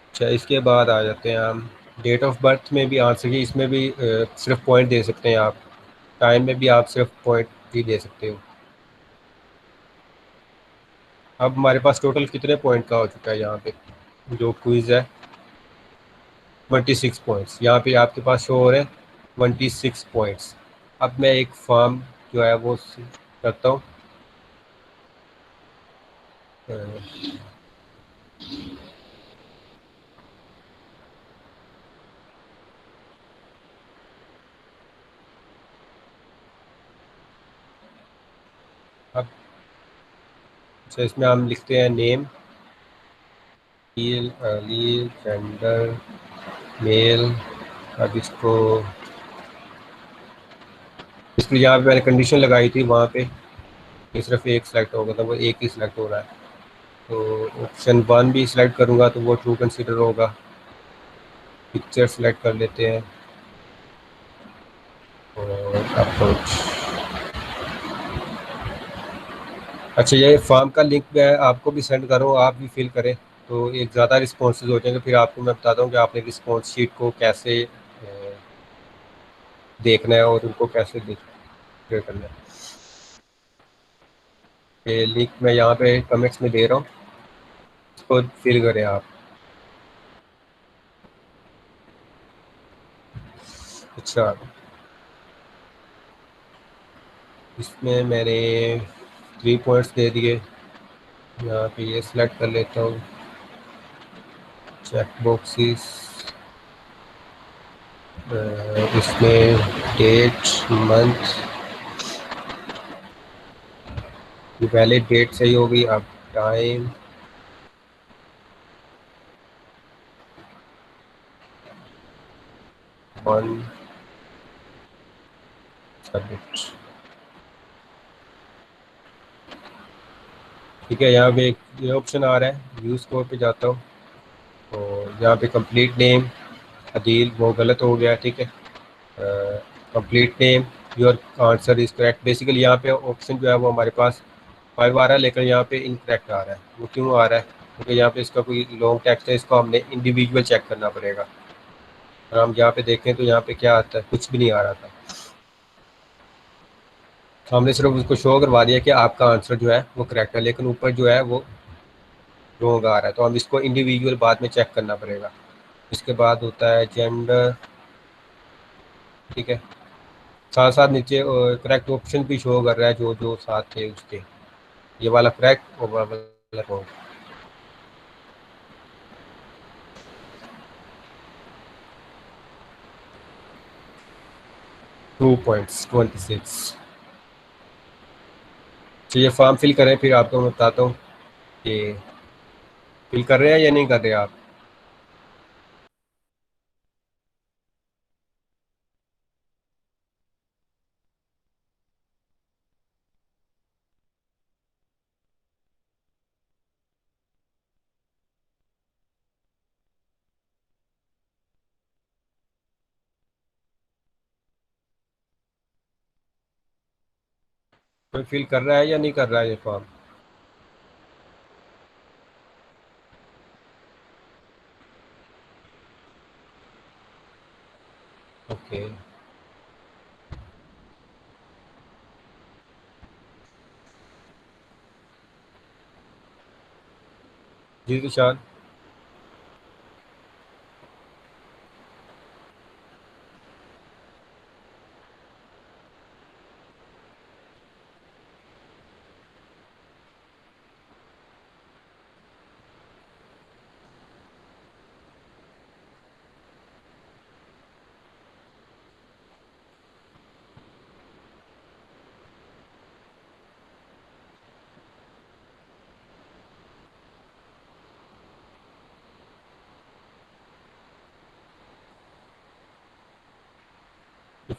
अच्छा, इसके बाद आ जाते हैं हम डेट ऑफ बर्थ में भी आंसर की, इसमें भी सिर्फ पॉइंट दे सकते हैं आप। टाइम में भी आप सिर्फ पॉइंट ही दे सकते हो। अब हमारे पास टोटल कितने पॉइंट का हो चुका है यहाँ पे जो क्विज़ है, 26 पॉइंट्स यहाँ पे आपके पास शो हो रहे हैं, 26 पॉइंट्स। अब मैं एक फॉर्म जो है वो करता हूँ। अ, अब अच्छा, इसमें हम लिखते हैं नेम, लील जेंडर, मेल। अब इसको यहाँ पे मैंने कंडीशन लगाई थी वहाँ पे कि सिर्फ एक सिलेक्ट होगा, तो वो एक ही सिलेक्ट हो रहा है। तो ऑप्शन 1 भी सिलेक्ट करूँगा तो वो ट्रू कंसिडर होगा। पिक्चर सेलेक्ट कर लेते हैं और अप्रोच। अच्छा, ये फॉर्म का लिंक मैं आपको भी सेंड करूँ, आप भी फिल करें तो एक ज़्यादा रिस्पॉन्सेज हो जाएंगे। फिर आपको मैं बताता हूँ कि आपने रिस्पॉन्स शीट को कैसे देखना है और उनको कैसे देख करना है। ये लिंक मैं यहाँ पे कमेंट्स में दे रहा हूँ, इसको फिल करें आप। अच्छा, इसमें मैंने 3 पॉइंट्स दे दिए। यहाँ पे ये सिलेक्ट कर लेता हूँ, चेक बॉक्सेस। इसमें डेट, मंथ, ये पहले डेट सही हो गई, अब टाइम, वन, सबमिट। ठीक है, यहाँ पे एक ये ऑप्शन आ रहा है, व्यू स्कोर पे जाता हूँ और यहाँ पे कंप्लीट नेम अदील वो गलत हो गया, ठीक है। Complete name, your answer is correct. Basically यहाँ पे ऑप्शन जो है वो हमारे पास 5 आ रहा है, लेकिन यहाँ पे इनकरेक्ट आ रहा है। वो क्यों आ रहा है? क्योंकि यहाँ पे इसका कोई लॉन्ग टेक्स्ट है, इसको हमने इंडिविजुअल चेक करना पड़ेगा। और हम यहाँ पे देखें तो यहाँ पे क्या आता है, कुछ भी नहीं आ रहा था। तो हमने सिर्फ उसको शो करवा दिया कि आपका आंसर जो है वो करेक्ट है, लेकिन ऊपर जो है वो रॉन्ग आ रहा है। तो हम इसको इंडिविजुअल बाद में चेक करना पड़ेगा। इसके बाद होता है जेंडर, ठीक है। साथ साथ नीचे करेक्ट ऑप्शन भी शो कर रहा है जो जो साथ थे उसके, ये वाला करेक्ट और वाला रॉन्ग। 2.26। तो ये फॉर्म फिल करें, फिर आपको मैं बताता हूँ कि फिल कर रहे हैं या नहीं कर रहे आप। कोई फिल कर रहा है या नहीं कर रहा है ये फॉर्म? ओके जी तुषार।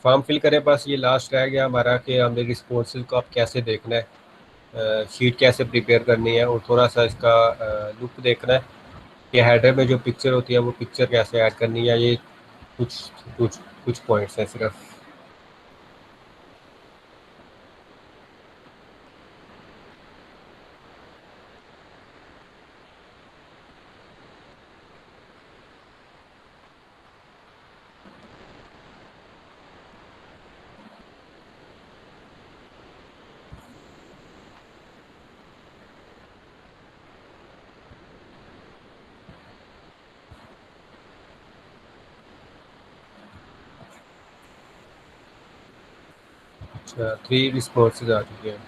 फॉर्म फिल करें, बस ये लास्ट रह गया हमारा कि हमें रिस्पॉन्सिव को आप कैसे देखना है, शीट कैसे प्रिपेयर करनी है, और थोड़ा सा इसका लुक देखना है कि हेडर में जो पिक्चर होती है वो पिक्चर कैसे ऐड करनी है। ये कुछ कुछ कुछ पॉइंट्स हैं सिर्फ। अच्छा, 3 रिस्पॉन्सेज आ चुके हैं।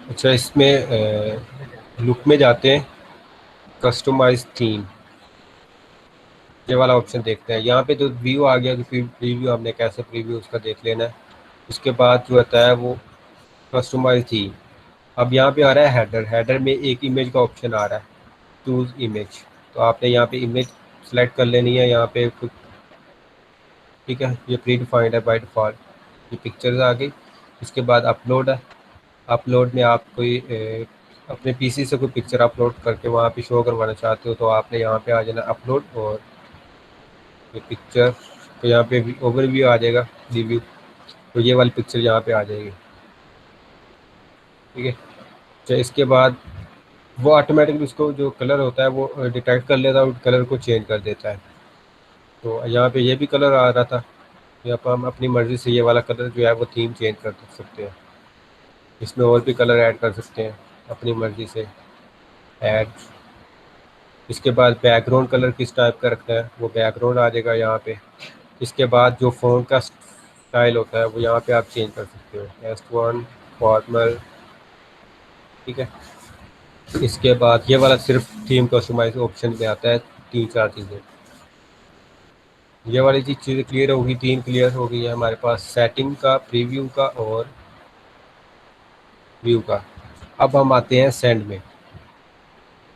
अच्छा, इसमें लुक में जाते हैं, कस्टमाइज थीम, ये वाला ऑप्शन देखते हैं। यहाँ पे तो व्यू आ गया, तो फिर प्रीव्यू हमने कैसे प्रीव्यू उसका देख लेना है। उसके बाद जो होता है वो कस्टमाइज थीम। अब यहाँ पे आ रहा है हेडर, हेडर में एक इमेज का ऑप्शन आ रहा है, चूज इमेज। तो आपने यहाँ पे इमेज सेलेक्ट कर लेनी है यहाँ पे, ठीक है। ये प्री डिफाइंड है बाय डिफ़ॉल्ट, ये पिक्चर्स आ गई। उसके बाद अपलोड है, अपलोड में आप कोई अपने पीसी से कोई पिक्चर अपलोड करके वहाँ पे शो करवाना चाहते हो तो आपने यहाँ पे आ जाना अपलोड, और ये पिक्चर, तो यहाँ पे ओवरव्यू आ जाएगा, रिव्यू। तो ये वाली पिक्चर यहाँ पे आ जाएगी, ठीक है। तो इसके बाद वो ऑटोमेटिकली उसको जो कलर होता है वो डिटेक्ट कर लेता है और कलर को चेंज कर देता है। तो यहाँ पे ये भी कलर आ रहा था, यहाँ पर हम अपनी मर्ज़ी से ये वाला कलर जो है वो थीम चेंज कर सकते हैं। इसमें और भी कलर ऐड कर सकते हैं अपनी मर्ज़ी से ऐड। इसके बाद बैकग्राउंड कलर किस टाइप का रखना है वो बैकग्राउंड आ जाएगा यहाँ पे। इसके बाद जो फ़ोन का स्टाइल होता है वो यहाँ पे आप चेंज कर सकते हो, S1 फॉर्मल, ठीक है। इसके बाद ये वाला सिर्फ थीम कस्टमाइज ऑप्शन में आता है, तीन चार चीज़ें, ये वाली चीज़ें क्लियर होगी, तीन क्लियर हो गई है हमारे पास, सेटिंग का, प्रीव्यू का और व्यू का। अब हम आते हैं सेंड में।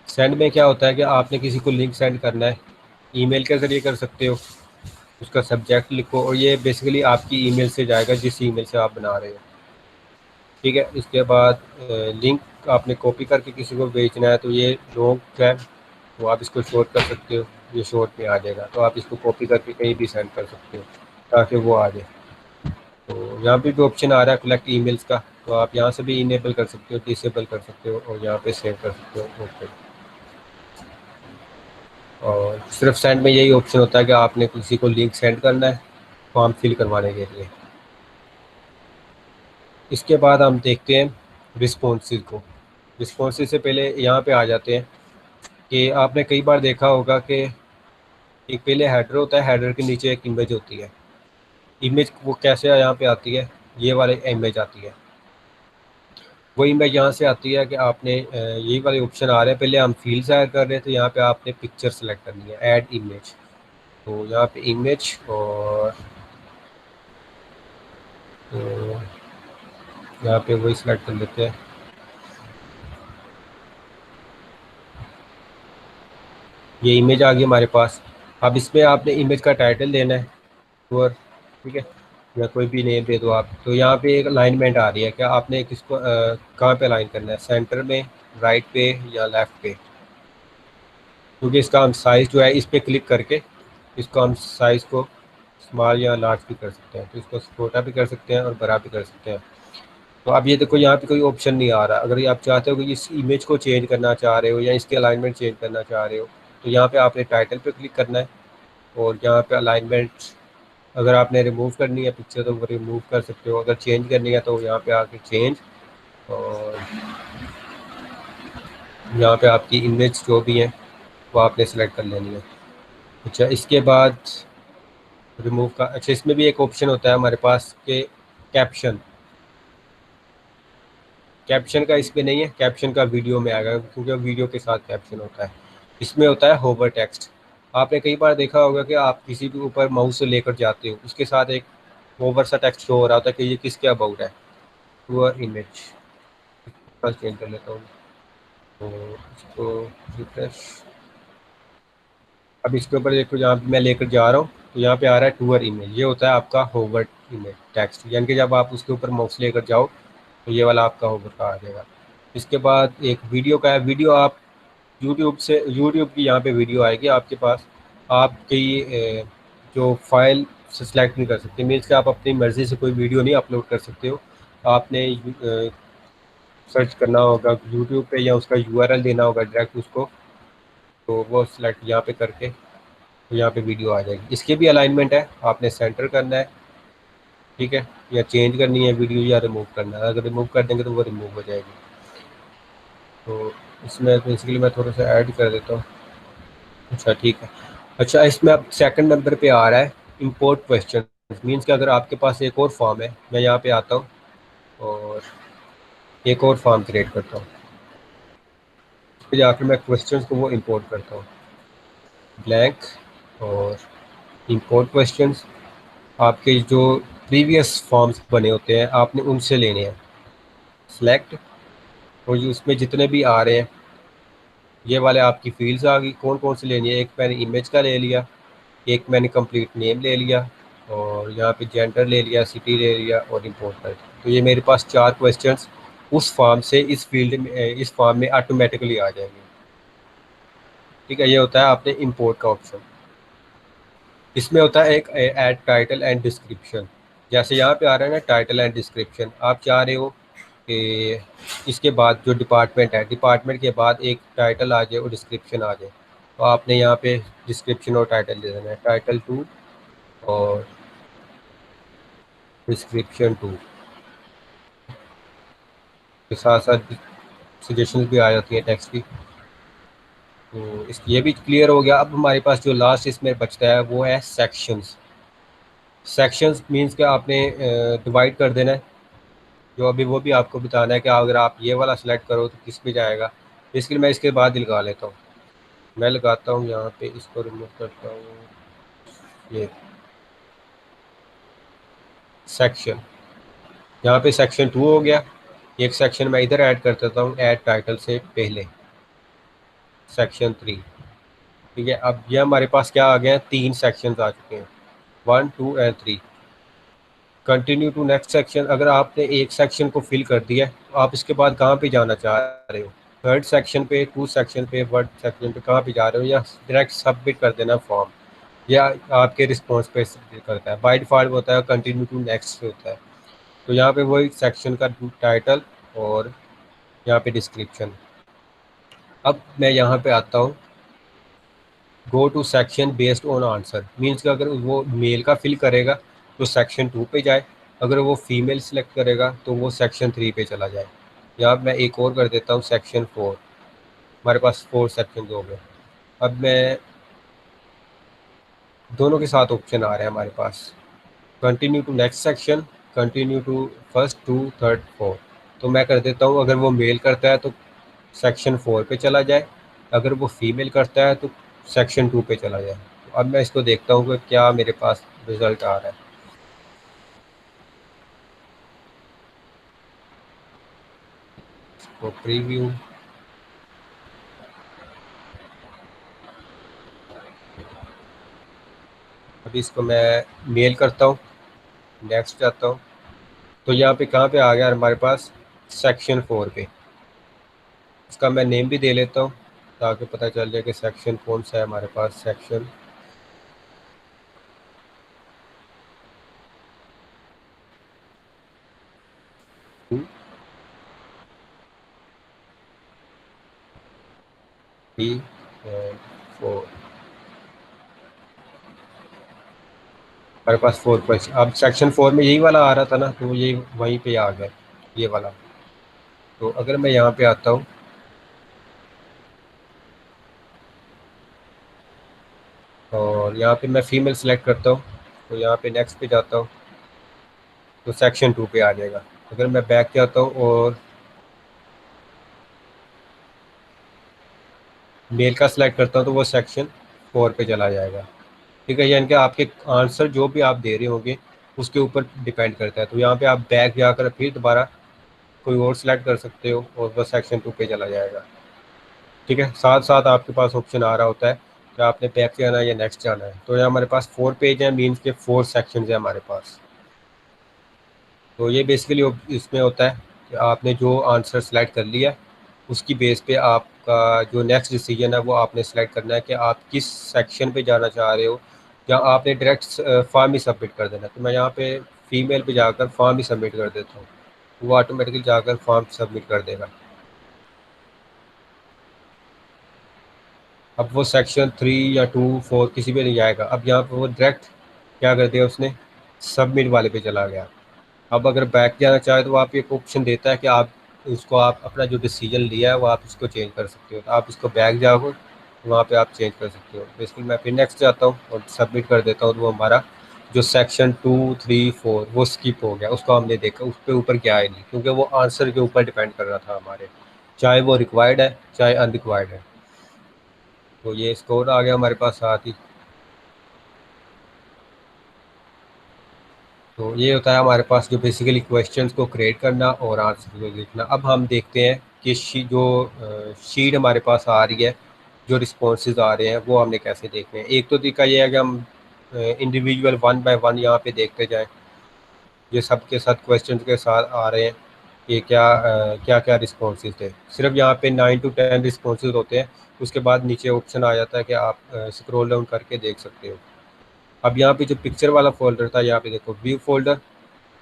सेंड में क्या होता है कि आपने किसी को लिंक सेंड करना है, ईमेल के ज़रिए कर सकते हो, उसका सब्जेक्ट लिखो और ये बेसिकली आपकी ईमेल से जाएगा जिस ईमेल से आप बना रहे हो। ठीक है, इसके बाद लिंक आपने कॉपी करके किसी को भेजना है, तो ये लॉन्ग है तो आप इसको शॉर्ट कर सकते हो, ये शॉर्ट में आ जाएगा, तो आप इसको कॉपी करके कहीं भी सेंड कर सकते हो ताकि वो आ जाए। तो यहाँ पे भी ऑप्शन आ रहा है कलेक्ट ईमेल्स का, तो आप यहाँ से भी इनेबल कर सकते हो, डिसेबल कर सकते हो और यहाँ पे सेव कर सकते हो ओके। और सिर्फ सेंड में यही ऑप्शन होता है कि आपने किसी को लिंक सेंड करना है फॉर्म फिल करवाने के लिए। इसके बाद हम देखते हैं रिस्पॉन्सिव को। रिस्पॉन्सिव से पहले यहाँ पे आ जाते हैं कि आपने कई बार देखा होगा कि एक पहले हेडर होता है, हेडर के नीचे एक इमेज होती है। इमेज वो कैसे यहाँ पे आती है, ये वाले इमेज आती है। वो इमेज यहाँ से आती है कि आपने यही वाले ऑप्शन आ रहे हैं, पहले हम फील्ड्स ऐड कर रहे हैं तो यहाँ पे आपने पिक्चर सेलेक्ट करनी है, ऐड इमेज। तो यहाँ पे इमेज और यहाँ पे वही सिलेक्ट कर लेते हैं। ये इमेज आ गई हमारे पास। अब इसमें आपने इमेज का टाइटल देना है और ठीक है, या कोई भी नेम दे दो आप। तो यहाँ पे एक अलाइनमेंट आ रही है, क्या आपने किसको कहाँ पे अलाइन करना है, सेंटर में, राइट पे या लेफ्ट पे। क्योंकि इसका हम साइज़ जो है इस पर क्लिक करके इसको हम साइज़ को स्मॉल या लार्ज भी कर सकते हैं, तो इसको छोटा भी कर सकते हैं और बड़ा भी कर सकते हैं। तो अब ये देखो यहाँ पे कोई ऑप्शन नहीं आ रहा, अगर ये आप चाहते हो कि इस इमेज को चेंज करना चाह रहे हो या इसके अलाइनमेंट चेंज करना चाह रहे हो, तो यहाँ पे आपने टाइटल पे क्लिक करना है और यहाँ पे अलाइनमेंट, अगर आपने रिमूव करनी है पिक्चर तो वो रिमूव कर सकते हो, अगर चेंज करनी है तो यहाँ पे आके चेंज, और यहाँ पे आपकी इमेज जो भी है वो आपने सेलेक्ट कर लेनी है। अच्छा, इसके बाद रिमूव का, अच्छा इसमें भी एक ऑप्शन होता है हमारे पास के कैप्शन। कैप्शन का इसमें नहीं है, कैप्शन का वीडियो में आएगा क्योंकि वीडियो के साथ कैप्शन होता है। इसमें होता है होवर टेक्स्ट। आपने कई बार देखा होगा कि आप किसी के ऊपर माउस से लेकर जाते हो, उसके साथ एक होवर सा टेक्स्ट शो हो रहा होता है कि ये किसके अबाउट है। पुअर इमेज का चेंज कर लेता हूँ, तो इसको रिफ्रेश। अब इसके ऊपर देखो जहाँ पे मैं लेकर जा रहा हूँ, तो यहाँ पे आ रहा है टूअर इमेज, ये होता है आपका होवर इमेज टेक्स्ट, यानी कि जब आप उसके ऊपर माउस लेकर जाओ तो ये वाला आपका होवर का आ जाएगा। इसके बाद एक वीडियो का है, वीडियो आप यूट्यूब से, यूट्यूब की यहाँ पे वीडियो आएगी आपके पास, आपकी जो फाइल से सेलेक्ट नहीं कर सकते, मीन्स कि आप अपनी मर्ज़ी से कोई वीडियो नहीं अपलोड कर सकते हो। आपने सर्च करना होगा यूट्यूब पे या उसका यूआरएल देना होगा डायरेक्ट उसको, तो वो सिलेक्ट यहाँ पे करके तो यहाँ पे वीडियो आ जाएगी। इसके भी अलाइनमेंट है, आपने सेंटर करना है, ठीक है, या चेंज करनी है वीडियो या रिमूव करना है, अगर रिमूव कर देंगे तो वो रिमूव हो जाएगी। तो इसमें बेसिकली मैं थोड़ा सा ऐड कर देता हूँ। अच्छा ठीक है। अच्छा, इसमें अब सेकंड नंबर पे आ रहा है इंपोर्ट क्वेश्चन, मीन्स कि अगर आपके पास एक और फॉर्म है, मैं यहाँ पे आता हूँ और एक और फॉर्म क्रिएट करता हूँ, फिर जाकर मैं क्वेश्चंस को वो इंपोर्ट करता हूँ, ब्लैंक और इंपोर्ट क्वेश्चंस। आपके जो प्रीवियस फॉर्म्स बने होते हैं आपने उनसे लेने हैं सेलेक्ट, और ये उसमें जितने भी आ रहे हैं ये वाले आपकी फील्ड्स आ गई, कौन कौन से लेनी है। एक मैंने इमेज का ले लिया, एक मैंने कंप्लीट नेम ले लिया, और यहाँ पे जेंडर ले लिया, सिटी ले लिया और इंपोर्ट कर दिया। तो ये मेरे पास चार क्वेश्चंस उस फॉर्म से इस फील्ड में, इस फॉर्म में ऑटोमेटिकली आ जाएंगे। ठीक है, ये होता है आपने इंपोर्ट का ऑप्शन। इसमें होता है एक ऐड टाइटल एंड डिस्क्रिप्शन, जैसे यहाँ पे आ रहा है ना टाइटल एंड डिस्क्रिप्शन, आप चाह रहे हो कि इसके बाद जो डिपार्टमेंट है, डिपार्टमेंट के बाद एक टाइटल आ जाए और डिस्क्रिप्शन आ जाए, तो आपने यहाँ पे डिस्क्रिप्शन और टाइटल दे देना है, टाइटल 2 और डिस्क्रिप्शन 2 के साथ साथ सजेशन भी आ जाती है टेक्स्ट की। तो इस ये भी क्लियर हो गया। अब हमारे पास जो लास्ट इसमें बचता है वो है सेक्शंस। सेक्शंस मींस कि आपने डिवाइड कर देना है, जो अभी वो भी आपको बताना है कि अगर आप ये वाला सेलेक्ट करो तो किस पे जाएगा। इसके लिए मैं इसके बाद ही लगा लेता हूँ। मैं लगाता हूँ यहाँ पे, इसको रिमूव करता हूँ, ये सेक्शन, यहाँ पे सेक्शन 2 हो गया। एक सेक्शन मैं इधर ऐड कर देता हूँ, ऐड टाइटल से पहले, सेक्शन 3। ठीक है, अब ये हमारे पास क्या आ गया है, 3 सेक्शन आ चुके हैं, 1 2 and 3। Continue to next section, अगर आपने एक सेक्शन को फिल कर दिया है तो आप इसके बाद कहाँ पे जाना चाह रहे हो, थर्ड सेक्शन पे, टू सेक्शन पे, वन सेक्शन पे, कहाँ पे जा रहे हो, या डायरेक्ट सबमिट कर देना फॉर्म, या आपके रिस्पॉन्स पे करता है। बाय डिफ़ॉल्ट होता है कंटिन्यू टू नेक्स्ट होता है। तो यहाँ पे वही सेक्शन का टाइटल और यहाँ पे डिस्क्रिप्शन। अब मैं यहाँ पे आता हूँ, go to section based on answer, means कि अगर वो मेल का फिल करेगा तो सेक्शन 2 पे जाए, अगर वो फीमेल सेलेक्ट करेगा तो वो सेक्शन 3 पे चला जाए। या मैं एक और कर देता हूँ, सेक्शन 4। हमारे पास 4 सेक्शन हो गए। अब मैं दोनों के साथ ऑप्शन आ रहे हैं हमारे पास, continue to next section, continue to first to third fourth. तो मैं कर देता हूँ, अगर वो मेल करता है तो सेक्शन 4 पे चला जाए, अगर वो फीमेल करता है तो सेक्शन 2 पे चला जाए। तो अब मैं इसको देखता हूँ कि क्या मेरे पास रिजल्ट आ रहा है। तो प्रीव्यू, अभी इसको मैं मेल करता हूँ, नेक्स्ट जाता हूँ। तो यहाँ पे कहाँ पे आ गया हमारे पास, सेक्शन 4 पे। इसका मैं नेम भी दे लेता हूँ ताकि पता चल जाए कि सेक्शन कौन सा है हमारे पास, सेक्शन 2 3 एंड 4। हमारे पास 4 क्वेश्चन, अब सेक्शन 4 में यही वाला आ रहा था ना, तो यही वहीं पे आ गया, ये वाला। तो अगर मैं यहाँ पे आता हूँ और यहाँ पे मैं फीमेल सेलेक्ट करता हूँ, तो यहाँ पे नेक्स्ट पे जाता हूँ तो सेक्शन 2 पे आ जाएगा। अगर मैं बैक जाता हूँ और मेल का सिलेक्ट करता हूँ तो वो सेक्शन 4 पे चला जाएगा। ठीक है, यानी कि आपके आंसर जो भी आप दे रहे होंगे उसके ऊपर डिपेंड करता है। तो यहाँ पे आप बैक जाकर फिर दोबारा कोई और सिलेक्ट कर सकते हो और वो सेक्शन 2 पे चला जाएगा। ठीक है, साथ साथ आपके पास ऑप्शन आ रहा होता है कि आपने बैक जाना है या नेक्स्ट जाना है। तो यहाँ हमारे पास 4 पेज हैं, मीन्स के 4 सेक्शन है हमारे पास। तो ये बेसिकली इसमें होता है कि आपने जो आंसर सेलेक्ट कर लिया उसकी बेस पे आपका जो नेक्स्ट डिसीजन है वो आपने सेलेक्ट करना है कि आप किस सेक्शन पे जाना चाह रहे हो, या आपने डायरेक्ट फॉर्म ही सबमिट कर देना है। तो मैं यहाँ पे फीमेल पे जाकर फॉर्म ही सबमिट कर देता हूँ, वो ऑटोमेटिकली जाकर फॉर्म सबमिट कर देगा। अब वो सेक्शन 3 या 2 4 किसी पे नहीं जाएगा। अब यहाँ पर वो डायरेक्ट क्या कर दिया उसने, सबमिट वाले पे चला गया। अब अगर बैक जाना चाहे तो आप एक ऑप्शन देता है कि आप उसको, आप अपना जो डिसीजन लिया है वो आप इसको चेंज कर सकते हो। तो आप इसको बैक जाओ, वहाँ पे आप चेंज कर सकते हो। बेसिकली मैं फिर नेक्स्ट जाता हूँ और सबमिट कर देता हूँ, तो वो हमारा जो सेक्शन 2 3 4 वो स्किप हो गया, उसको हमने देखा, उस पर ऊपर क्या है नहीं, क्योंकि वो आंसर के ऊपर डिपेंड कर रहा था हमारे, चाहे वो रिक्वायर्ड है चाहे अनरिक्वायर्ड है। तो ये स्कोर आ गया हमारे पास साथ ही। तो ये होता है हमारे पास जो बेसिकली क्वेश्चंस को क्रिएट करना और आंसर को लिखना। अब हम देखते हैं कि जो शीट हमारे पास आ रही है, जो रिस्पॉन्सेज आ रहे हैं वो हमने कैसे देखने हैं। एक तो तरीका ये है कि हम इंडिविजुअल 1 बाय 1 यहाँ पे देखते जाएं, ये सब के साथ क्वेश्चन के साथ आ रहे हैं कि क्या क्या रिस्पॉन्सेज थे। सिर्फ यहाँ पे 9 to 10 रिस्पॉन्सेज होते हैं, उसके बाद नीचे ऑप्शन आ जाता है कि आप स्क्रॉल डाउन करके देख सकते हो। अब यहाँ पे जो पिक्चर वाला फोल्डर था, यहाँ पे देखो व्यू फोल्डर,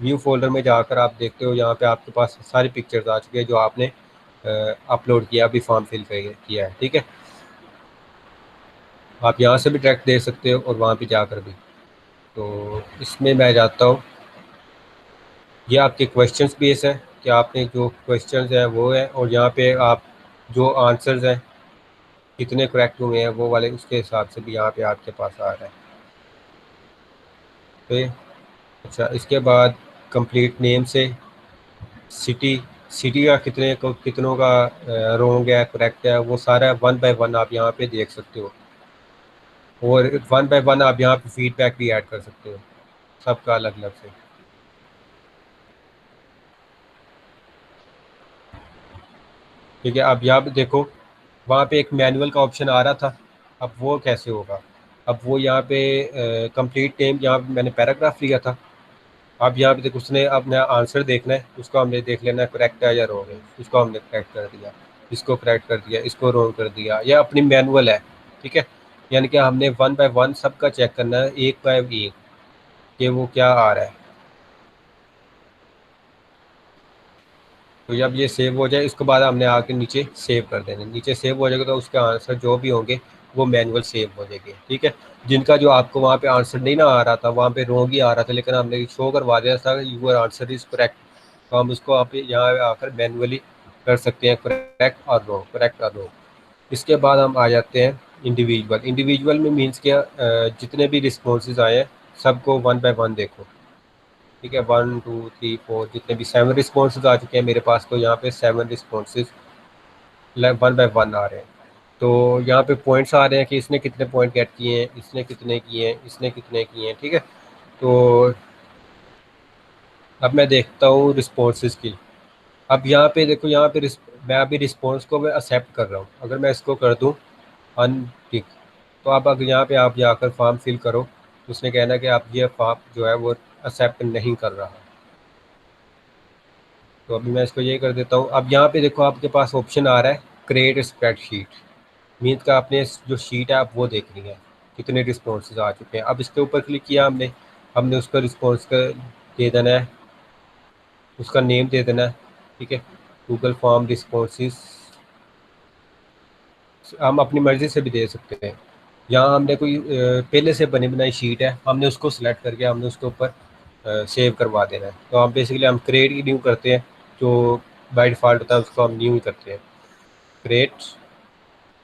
व्यू फोल्डर में जाकर आप देखते हो यहाँ पे आपके पास सारी पिक्चर्स आ चुकी है जो आपने अपलोड किया, अभी फॉर्म फिल किया है। ठीक है, आप यहाँ से भी ट्रैक दे सकते हो और वहाँ पे जाकर भी। तो इसमें मैं जाता हूँ, ये आपके क्वेश्चंस बेस है कि आपने जो क्वेश्चंस हैं वो है, और यहाँ पे आप जो आंसर्स हैं कितने करेक्ट हुए हैं वो वाले, उसके हिसाब से भी यहाँ पे आपके पास आ रहा है। तो अच्छा, इसके बाद कंप्लीट नेम से सिटी, सिटी का कितनों का रोंग है करेक्ट है, वो सारा वन बाय वन आप यहाँ पे देख सकते हो। और वन बाय वन आप यहाँ पे फीडबैक भी ऐड कर सकते हो सबका अलग अलग से। ठीक है, अब यहाँ पे देखो, वहाँ पे एक मैनुअल का ऑप्शन आ रहा था, अब वो कैसे होगा? अब वो यहाँ पे कंप्लीट नेम, यहाँ पे मैंने पैराग्राफ लिया था। अब यहाँ पे देखो, उसने अपना आंसर देखना है, उसको हमने देख लेना है करेक्ट है या रॉन्ग है, उसको हमने करेक्ट कर दिया, इसको करेक्ट कर दिया, इसको रॉन्ग कर दिया। यह अपनी मैनुअल है। ठीक है, यानी कि हमने वन बाय वन सबका चेक करना है, एक बाय एक, कि वो क्या आ रहा है। तो जब ये सेव हो जाए, उसके बाद हमने आके नीचे सेव कर देना। नीचे सेव हो जाएगा तो उसके आंसर जो भी होंगे वो मैनुअल सेव हो जाएंगे। ठीक है, जिनका जो आपको वहाँ पे आंसर नहीं ना आ रहा था, वहाँ पे रॉन्ग ही आ रहा था, लेकिन हमने शो करवा दिया था यूर आंसर इज करेक्ट, तो हम उसको आप यहाँ आकर मैनुअली कर सकते हैं करेक्ट और रॉन्ग, करेक्ट और रॉन्ग। इसके बाद हम आ जाते हैं इंडिविजुअल। इंडिविजुअल में मीन्स क्या, जितने भी रिस्पॉन्सेज आए हैं सबको वन बाय वन देखो। ठीक है, 1 2 3 4 जितने भी 7 रिस्पॉन्सेज आ चुके हैं मेरे पास, तो यहाँ पे 7 रिस्पॉन्सेज वन बाय वन आ रहे हैं। तो यहाँ पे पॉइंट्स आ रहे हैं कि इसने कितने पॉइंट गेट किए हैं, इसने कितने किए हैं, इसने कितने किए हैं। ठीक है, तो अब मैं देखता हूँ रिस्पॉन्सेज की। अब यहाँ पे देखो, यहाँ पे मैं अभी रिस्पॉन्स को मैं एक्सेप्ट कर रहा हूँ। अगर मैं इसको कर दूँ अनटिक, तो अब अगर यहाँ पे आप जाकर फॉर्म फिल करो, तो उसने कहना कि आप ये फॉर्म जो है वो एक्सेप्ट नहीं कर रहा। तो अभी मैं इसको ये कर देता हूँ। अब यहाँ पे देखो, आपके पास ऑप्शन आ रहा है क्रिएट स्प्रेडशीट। मीन्स का आपने जो शीट है आप वो देखनी है, कितने रिस्पॉन्सेज आ चुके हैं। अब इसके ऊपर क्लिक किया हमने, हमने उसका रिस्पॉन्स का दे देना है, उसका नेम दे देना है। ठीक है, गूगल फॉर्म रिस्पॉन्सेज हम अपनी मर्ज़ी से भी दे सकते हैं। यहाँ हमने कोई पहले से बनी बनाई शीट है, हमने उसको सिलेक्ट करके हमने उसके ऊपर सेव करवा देना है। तो हम बेसिकली हम क्रिएट ही न्यू करते हैं, जो बाय डिफ़ॉल्ट होता है उसको हम न्यू ही करते हैं, क्रिएट।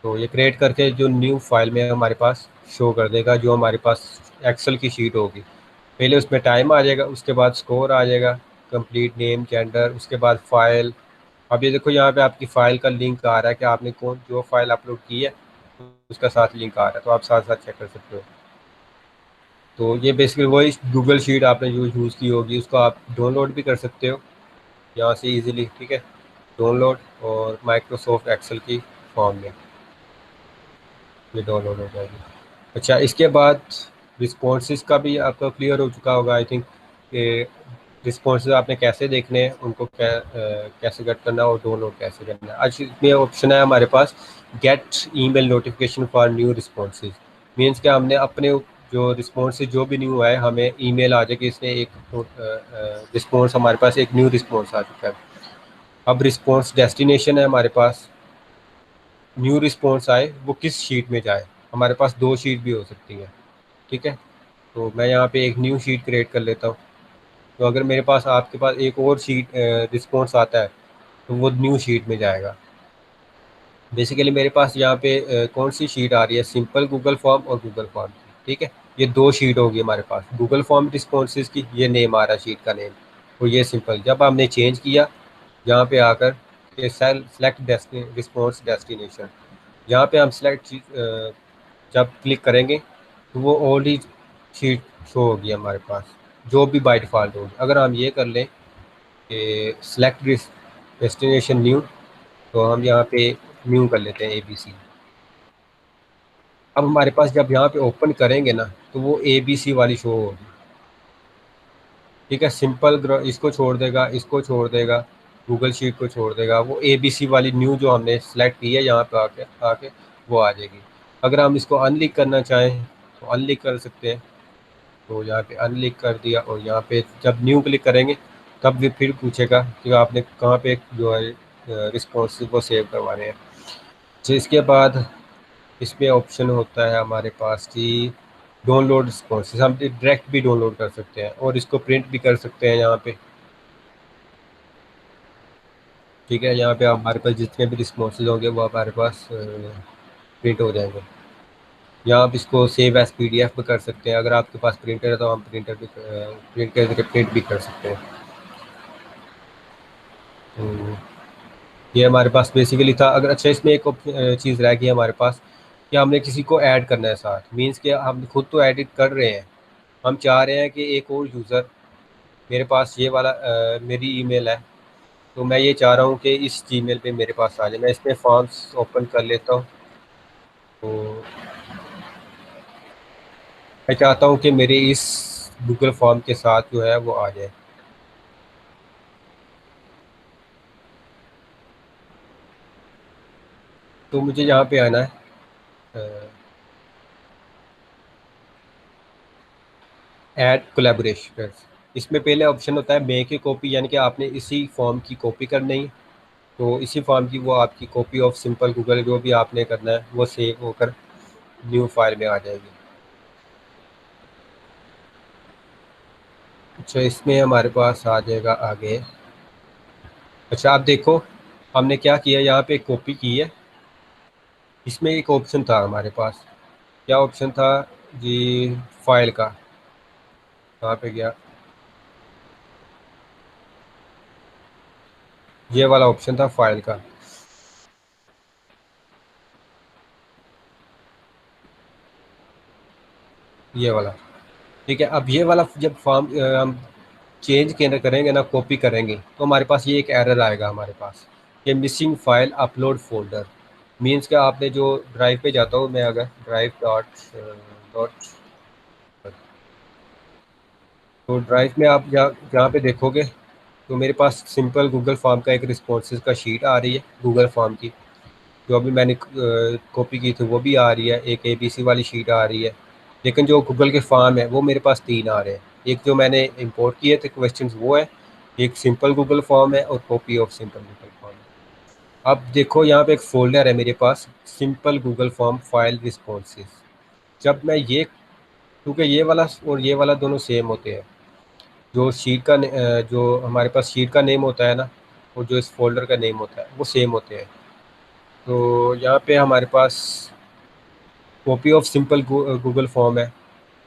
तो ये क्रिएट करके जो न्यू फाइल में हमारे पास शो कर देगा, जो हमारे पास एक्सेल की शीट होगी। पहले उसमें टाइम आ जाएगा, उसके बाद स्कोर आ जाएगा, कंप्लीट नेम, जेंडर, उसके बाद फाइल। अब ये देखो, यहाँ पे आपकी फ़ाइल का लिंक आ रहा है कि आपने कौन जो फाइल अपलोड की है उसका साथ लिंक आ रहा है, तो आप साथ साथ चेक कर सकते हो। तो ये बेसिकली वही गूगल शीट आपने जो यूज़ की होगी उसको आप डाउनलोड भी कर सकते हो यहाँ से इजीली। ठीक है, डाउनलोड और माइक्रोसॉफ्ट एक्सेल की फॉर्म में ये डाउनलोड हो जाएगी। अच्छा, इसके बाद रिस्पॉन्सेज का भी आपका क्लियर हो चुका होगा आई थिंक, कि रिस्पॉन्सेज आपने कैसे देखने हैं, उनको कैसे गेट करना है और डाउनलोड कैसे करना है। आज इसमें ऑप्शन है हमारे पास get email notification for new responses. Means क्या, हमने अपने जो रिस्पॉन्सेज जो भी न्यू है, हमें ईमेल आ जाए कि इसने एक रिस्पॉन्स, हमारे पास एक न्यू रिस्पॉन्स आ चुका है। अब रिस्पॉन्स डेस्टिनेशन है हमारे पास, न्यू रिस्पॉन्स आए वो किस शीट में जाए। हमारे पास दो शीट भी हो सकती है। ठीक है, तो मैं यहाँ पे एक न्यू शीट क्रिएट कर लेता हूँ। तो अगर मेरे पास आपके पास एक और शीट रिस्पॉन्स आता है, तो वो न्यू शीट में जाएगा। बेसिकली मेरे पास यहाँ पे कौन सी शीट आ रही है, सिंपल गूगल फॉर्म और गूगल फॉर्म की। ठीक है, ये दो शीट होगी हमारे पास, गूगल फॉर्म रिस्पॉन्सेज की, ये नेम आ रहा है शीट का नेम, और ये सिंपल। जब हमने चेंज किया यहाँ पे आकर ये सेलेक्ट रिस्पॉन्स डेस्टिनेशन, यहाँ पे हम सेलेक्ट जब क्लिक करेंगे तो वो ऑलरेडी शीट शो होगी हमारे पास, जो भी बाय डिफ़ॉल्ट होगी। अगर हम ये कर लें कि सेलेक्ट डेस्टिनेशन न्यू, तो हम यहाँ पे न्यू कर लेते हैं ABC। अब हमारे पास जब यहाँ पे ओपन करेंगे ना, तो वो ABC वाली शो होगी। ठीक है, सिंपल इसको छोड़ देगा, इसको छोड़ देगा, गूगल शीट को छोड़ देगा, वो ABC वाली न्यू जो हमने सेलेक्ट की है यहाँ पे आके आके वो आ जाएगी। अगर हम इसको अनलिक करना चाहें तो अनलिक कर सकते हैं। तो यहाँ पे अनलिक कर दिया, और यहाँ पे जब न्यू क्लिक करेंगे तब भी फिर पूछेगा कि आपने कहाँ पे जो है रिस्पॉन्स को सेव करवाने हैं। तो इसके बाद इसमें ऑप्शन होता है हमारे पास कि डाउनलोड रिस्पॉन्सेज, हम डायरेक्ट भी डाउनलोड कर सकते हैं और इसको प्रिंट भी कर सकते हैं यहाँ पे। ठीक है, यहाँ पे हमारे पास जितने भी रिस्पॉन्सेज होंगे वो हमारे पास प्रिंट हो जाएंगे। या आप इसको सेव एज PDF भी कर सकते हैं। अगर आपके पास प्रिंटर है तो हम प्रिंटर भी प्रिंट के जरिए प्रिंट भी कर सकते हैं। तो ये हमारे पास बेसिकली था। अगर अच्छा इसमें एक चीज़ रह गई हमारे पास कि हमने किसी को ऐड करना है साथ, मीन्स कि हम खुद तो एडिट कर रहे हैं, हम चाह रहे हैं कि एक और यूज़र मेरे पास ये वाला मेरी ईमेल है, तो मैं ये चाह रहा हूँ कि इस जीमेल पे मेरे पास आ जाए। मैं इसमें फॉर्म्स ओपन कर लेता हूँ। तो मैं चाहता हूँ कि मेरे इस गूगल फॉर्म के साथ जो है वो आ जाए। तो मुझे यहाँ पे आना है ऐड कोलैबोरेशंस। इसमें पहले ऑप्शन होता है मेक ए कॉपी, यानी कि आपने इसी फॉर्म की कॉपी करनी है। तो इसी फॉर्म की वो आपकी कॉपी ऑफ सिंपल गूगल जो भी आपने करना है वो सेव होकर न्यू फाइल में आ जाएगी। अच्छा इसमें हमारे पास आ जाएगा आगे। अच्छा आप देखो हमने क्या किया, यहाँ पे कॉपी की है। इसमें एक ऑप्शन था हमारे पास, क्या ऑप्शन था जी, फाइल का। कहाँ पे गया, ये वाला ऑप्शन था फाइल का, ये वाला। ठीक है, अब ये वाला जब फॉर्म हम चेंज के करेंगे ना, कॉपी करेंगे, तो हमारे पास ये एक एरर आएगा हमारे पास, ये missing file upload folder. Means कि आपने जो ड्राइव पे जाता हूँ मैं, अगर ड्राइव डॉट डॉट, तो ड्राइव में आप जहाँ पे देखोगे तो मेरे पास सिंपल गूगल फॉर्म का एक रिस्पॉन्सेज का शीट आ रही है गूगल फॉर्म की, जो अभी मैंने कॉपी की थी वो भी आ रही है, एक एबीसी वाली शीट आ रही है। लेकिन जो गूगल के फॉर्म है वो मेरे पास 3 आ रहे हैं। एक जो मैंने इंपोर्ट किए थे क्वेश्चंस वो है, एक सिंपल गूगल फॉर्म है और copy of simple Google form है। अब देखो यहाँ पे एक फोल्डर है मेरे पास, simple Google form file responses. जब मैं ये, क्योंकि ये वाला और ये वाला दोनों सेम होते हैं, जो शीट का जो हमारे पास शीट का नेम होता है ना, और जो इस फोल्डर का नेम होता है वो सेम होते हैं। तो यहाँ पे हमारे पास copy of simple Google form है,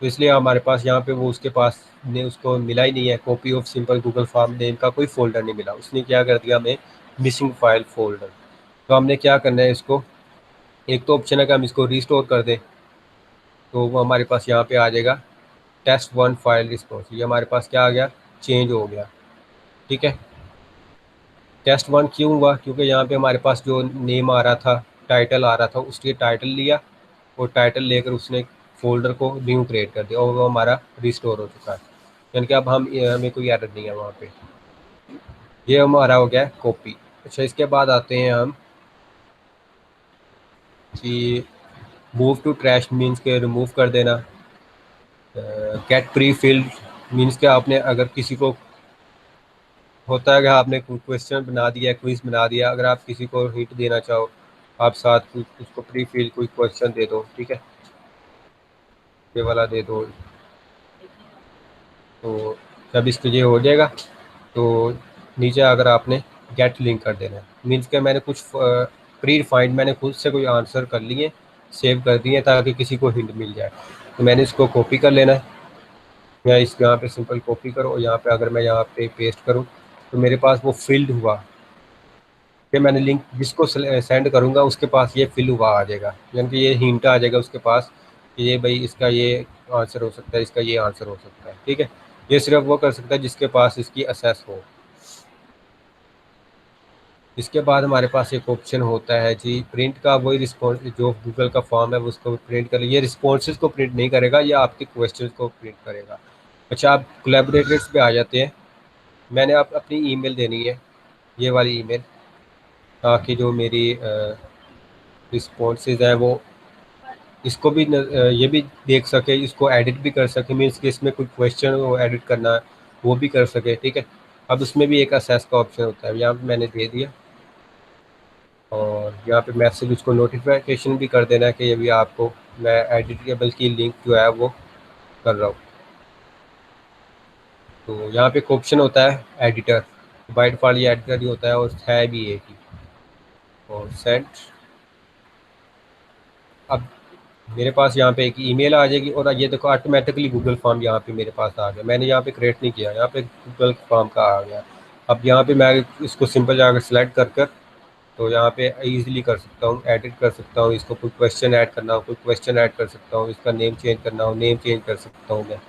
तो इसलिए हमारे पास यहाँ पे वो उसके पास ने उसको मिला ही नहीं है, copy of simple Google form name का कोई फोल्डर नहीं मिला, उसने क्या कर दिया हमें मिसिंग फाइल फोल्डर। तो हमने क्या करना है इसको, एक तो ऑप्शन है कि हम इसको रिस्टोर कर दें, तो वो हमारे पास यहाँ पे आ जाएगा टेस्ट वन फाइल रिस्पॉन्स, ये हमारे पास क्या आ गया, चेंज हो गया। ठीक है, टेस्ट वन क्यों हुआ, क्योंकि यहाँ पे हमारे पास जो नेम आ रहा था, टाइटल आ रहा था, उसके टाइटल लिया और टाइटल लेकर उसने फोल्डर को न्यू क्रिएट कर दिया और वो हमारा रिस्टोर हो चुका है। यानी कि अब हमें कोई एरर नहीं है वहाँ पे। ये हमारा हो गया कॉपी। अच्छा इसके बाद आते हैं हम कि मूव टू ट्रैश, मीन्स के रिमूव कर देना। गेट प्री फिल्ड, मीन्स के आपने अगर किसी को, होता है कि आपने क्वेश्चन बना दिया, क्विज बना दिया, अगर आप किसी को हिंट देना चाहो, आप साथ कुछ उसको प्री फिल कोई क्वेश्चन दे दो। ठीक है, ये वाला दे दो। तो जब इसको ये हो जाएगा तो नीचे अगर आपने गेट लिंक कर देना है, मीन्स के मैंने कुछ प्री फाइंड मैंने खुद से कोई आंसर कर लिए, सेव कर दिए ताकि किसी को हिंट मिल जाए। तो मैंने इसको कॉपी कर लेना है, या इस यहाँ पे सिंपल कॉपी करो और यहाँ पे अगर मैं यहाँ पे पेस्ट करूँ तो मेरे पास वो फिल्ड हुआ कि मैंने लिंक जिसको सेंड करूँगा उसके पास ये फिल हुआ आ जाएगा, यानी कि ये हिंट आ जाएगा उसके पास कि ये भाई इसका ये आंसर हो सकता है, इसका ये आंसर हो सकता है। ठीक है, ये सिर्फ वो कर सकता है जिसके पास इसकी असेस हो। इसके बाद हमारे पास एक ऑप्शन होता है जी प्रिंट का, वही रिस्पॉन्स जो गूगल का फॉर्म है उसको प्रिंट कर, ये रिस्पॉन्सेज को प्रिंट नहीं करेगा, ये आपके क्वेश्चन को प्रिंट करेगा। अच्छा आप कोलैबोरेटर्स पे आ जाते हैं। मैंने आप अपनी ईमेल देनी है, ये वाली ईमेल, ताकि जो मेरी रिस्पॉन्सेज हैं वो इसको भी ये भी देख सके, इसको एडिट भी कर सके, मीन्स कि इसमें कोई क्वेश्चन वो एडिट करना है वो भी कर सके। ठीक है, अब उसमें भी एक असेस का ऑप्शन होता है, यहाँ पे मैंने दे दिया, और यहाँ पे मैसेज उसको नोटिफिकेशन भी कर देना है कि ये भी आपको मैं एडिटेबल की लिंक जो है वो कर रहा हूँ। तो यहाँ पे एक ऑप्शन होता है एडिटर, बाय डिफ़ॉल्ट ये एडिटर ही होता है और है भी एक ही, और सेंड। अब मेरे पास यहाँ पे एक ईमेल आ जाएगी और ये देखो ऑटोमेटिकली गूगल फॉर्म यहाँ पे मेरे पास आ गया, मैंने यहाँ पे क्रिएट नहीं किया, यहाँ पे गूगल फॉर्म का आ गया। अब यहाँ पे मैं इसको सिंपल जाकर सेलेक्ट कर कर तो यहाँ पे इजीली कर सकता हूँ, एडिट कर सकता हूँ इसको, कोई क्वेश्चन ऐड करना हो कोई क्वेश्चन ऐड कर सकता हूँ, इसका नेम चेंज करना हो नेम चेंज कर सकता हूँ मैं।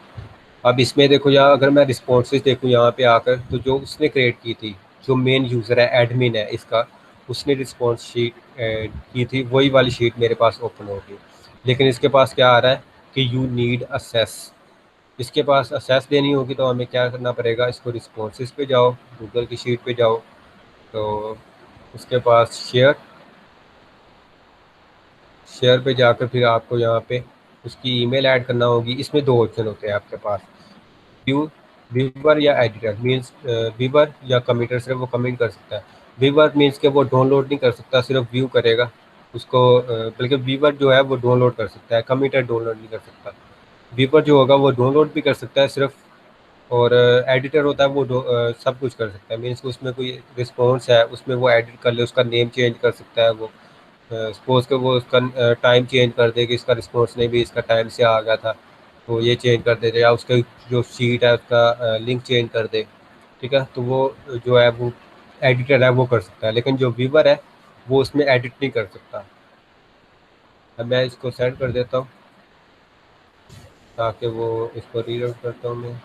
अब इसमें देखो यहाँ अगर मैं रिस्पॉन्सेज देखूँ यहाँ पे आकर, तो जो उसने क्रिएट की थी, जो मेन यूज़र है एडमिन है इसका, उसने रिस्पॉन्स शीट की थी, वही वाली शीट मेरे पास ओपन होगी। लेकिन इसके पास क्या आ रहा है कि यू नीड असेस, इसके पास असेस देनी होगी तो हमें क्या करना पड़ेगा, इसको रिस्पॉन्सेज पे जाओ, गूगल की शीट पे जाओ, तो उसके पास शेयर शेयर पे जाकर फिर आपको यहाँ पे उसकी ईमेल ऐड करना होगी। इसमें दो ऑप्शन होते हैं आपके पास, व्यू व्यूवर या एडिटर, मीन्स व्यूवर या कमिटर, सिर्फ वो कमेंट कर सकता है। व्यूवर मीन्स कि वो डाउनलोड नहीं कर सकता, सिर्फ व्यू करेगा उसको, बल्कि व्यूवर जो है वो डाउनलोड कर सकता है, कमिटर डाउनलोड नहीं कर सकता। व्यूवर जो होगा वो डाउनलोड भी कर सकता है सिर्फ, और एडिटर होता है वो सब कुछ कर सकता है, मीन्स उसमें कोई रिस्पॉन्स है उसमें वो एडिट कर ले, उसका नेम चेंज कर सकता है वो, सपोज के वो उसका टाइम चेंज कर दे कि इसका रिस्पॉन्स नहीं भी इसका टाइम से आ गया था, तो ये चेंज कर दे, या उसके जो शीट है उसका लिंक चेंज कर दे। ठीक है, तो वो जो है वो एडिटर है वो कर सकता है, लेकिन जो व्यूवर है वो उसमें एडिट नहीं कर सकता। अब मैं इसको सेंड कर देता हूँ ताकि वो, इसको रीड करता हूँ मैं।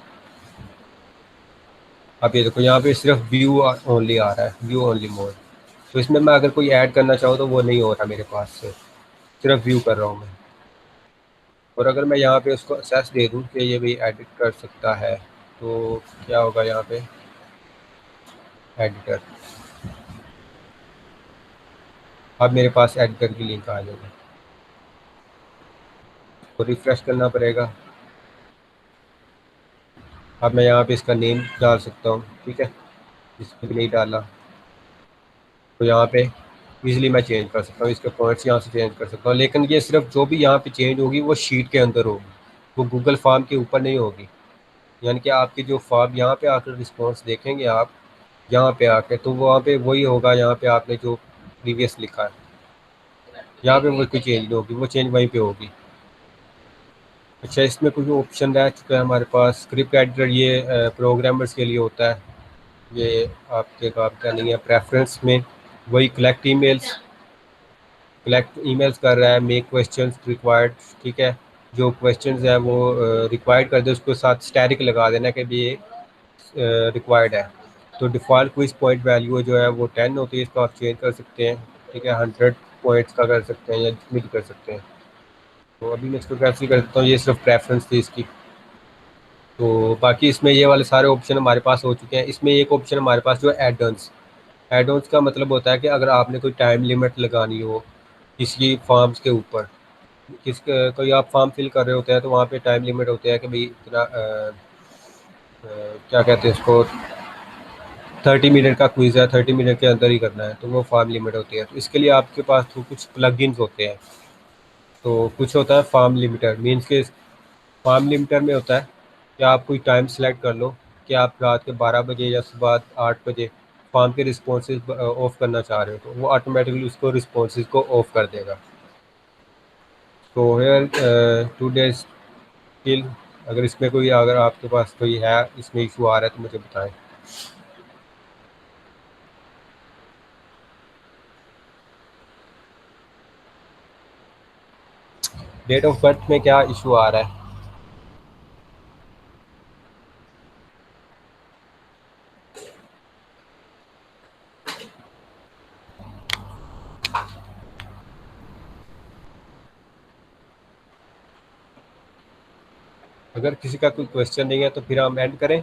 अब ये देखो यहाँ पे सिर्फ व्यू ओनली आ रहा है, व्यू ओनली मोड, तो इसमें मैं अगर कोई ऐड करना चाहूँ तो वो नहीं हो रहा मेरे पास से, सिर्फ व्यू कर रहा हूँ मैं। और अगर मैं यहाँ पे उसको असेस दे दूँ कि ये भी एडिट कर सकता है, तो क्या होगा यहाँ पे, एडिटर, अब मेरे पास एडिटर की लिंक आ जाएगी, तो रिफ्रेश करना पड़ेगा। अब मैं यहाँ पे इसका नेम डाल सकता हूँ, ठीक है, जिसमें भी नहीं डाला, तो यहाँ पे इजीली मैं चेंज कर सकता हूँ, इसके पॉइंट्स यहाँ से चेंज कर सकता हूँ। लेकिन ये सिर्फ जो भी यहाँ पे चेंज होगी वो शीट के अंदर होगी, वो गूगल फॉर्म के ऊपर नहीं होगी। यानी कि आपकी जो फॉर्म यहाँ पे आकर रिस्पॉन्स देखेंगे आप यहाँ पे आके, तो वहाँ पे वही होगा यहाँ पे आपने जो प्रीवियस लिखा है, यहाँ पे वो कोई चेंज नहीं होगी, वो चेंज वहीं पे होगी। अच्छा, इसमें कुछ ऑप्शन रह चुका है हमारे पास, स्क्रिप्ट एडिटर, ये प्रोग्रामर्स के लिए होता है, ये आपके काम का नहीं है। प्रेफरेंस में वही कलेक्ट ईमेल्स कर रहा है, मेक क्वेश्चंस रिक्वायर्ड, ठीक है, जो क्वेश्चंस है वो रिक्वायर्ड कर दे, उसको साथ स्टैटिक लगा देना कि भी ये रिक्वायर्ड है। तो डिफ़ॉल्ट क्विज पॉइंट वैल्यू जो है वो 10 होती है, इसको आप चेंज कर सकते हैं, ठीक है, 100 पॉइंट्स का कर सकते हैं या जितनी भी कर सकते हैं। तो अभी मैं इसको कैंसिल कर देता हूँ, ये सिर्फ प्रेफरेंस थी इसकी। तो बाकी इसमें ये वाले सारे ऑप्शन हमारे पास हो चुके हैं। इसमें एक ऑप्शन हमारे पास जो है एड ऑन्स का मतलब होता है कि अगर आपने कोई टाइम लिमिट लगानी हो किसी फॉर्म्स के ऊपर, कोई आप फॉर्म फिल कर रहे होते हैं तो वहाँ पे टाइम लिमिट होते हैं कि भाई इतना क्या कहते हैं इसको, 30 मिनट का क्विज़ है, 30 मिनट के अंदर ही करना है, तो वो फॉर्म लिमिट होती है। तो इसके लिए आपके पास तो कुछ प्लगइन्स होते हैं, तो कुछ होता है फॉर्म लिमिटर, मीन्स के फॉर्म लिमिटर में होता है कि आप कोई टाइम सेलेक्ट कर लो कि आप रात के 12 बजे या सुबह 8 बजे फॉर्म के रिस्पॉन्सेज ऑफ करना चाह रहे हो, तो वो ऑटोमेटिकली उसको रिस्पॉन्सेज को ऑफ कर देगा। तो हेयर 2 डेज स्टिल, अगर इसमें कोई, अगर आपके पास कोई है इसमें इशू आ रहा है तो मुझे बताएं। डेट ऑफ बर्थ में क्या इशू आ रहा है? अगर किसी का कोई क्वेश्चन नहीं है तो फिर हम एंड करें।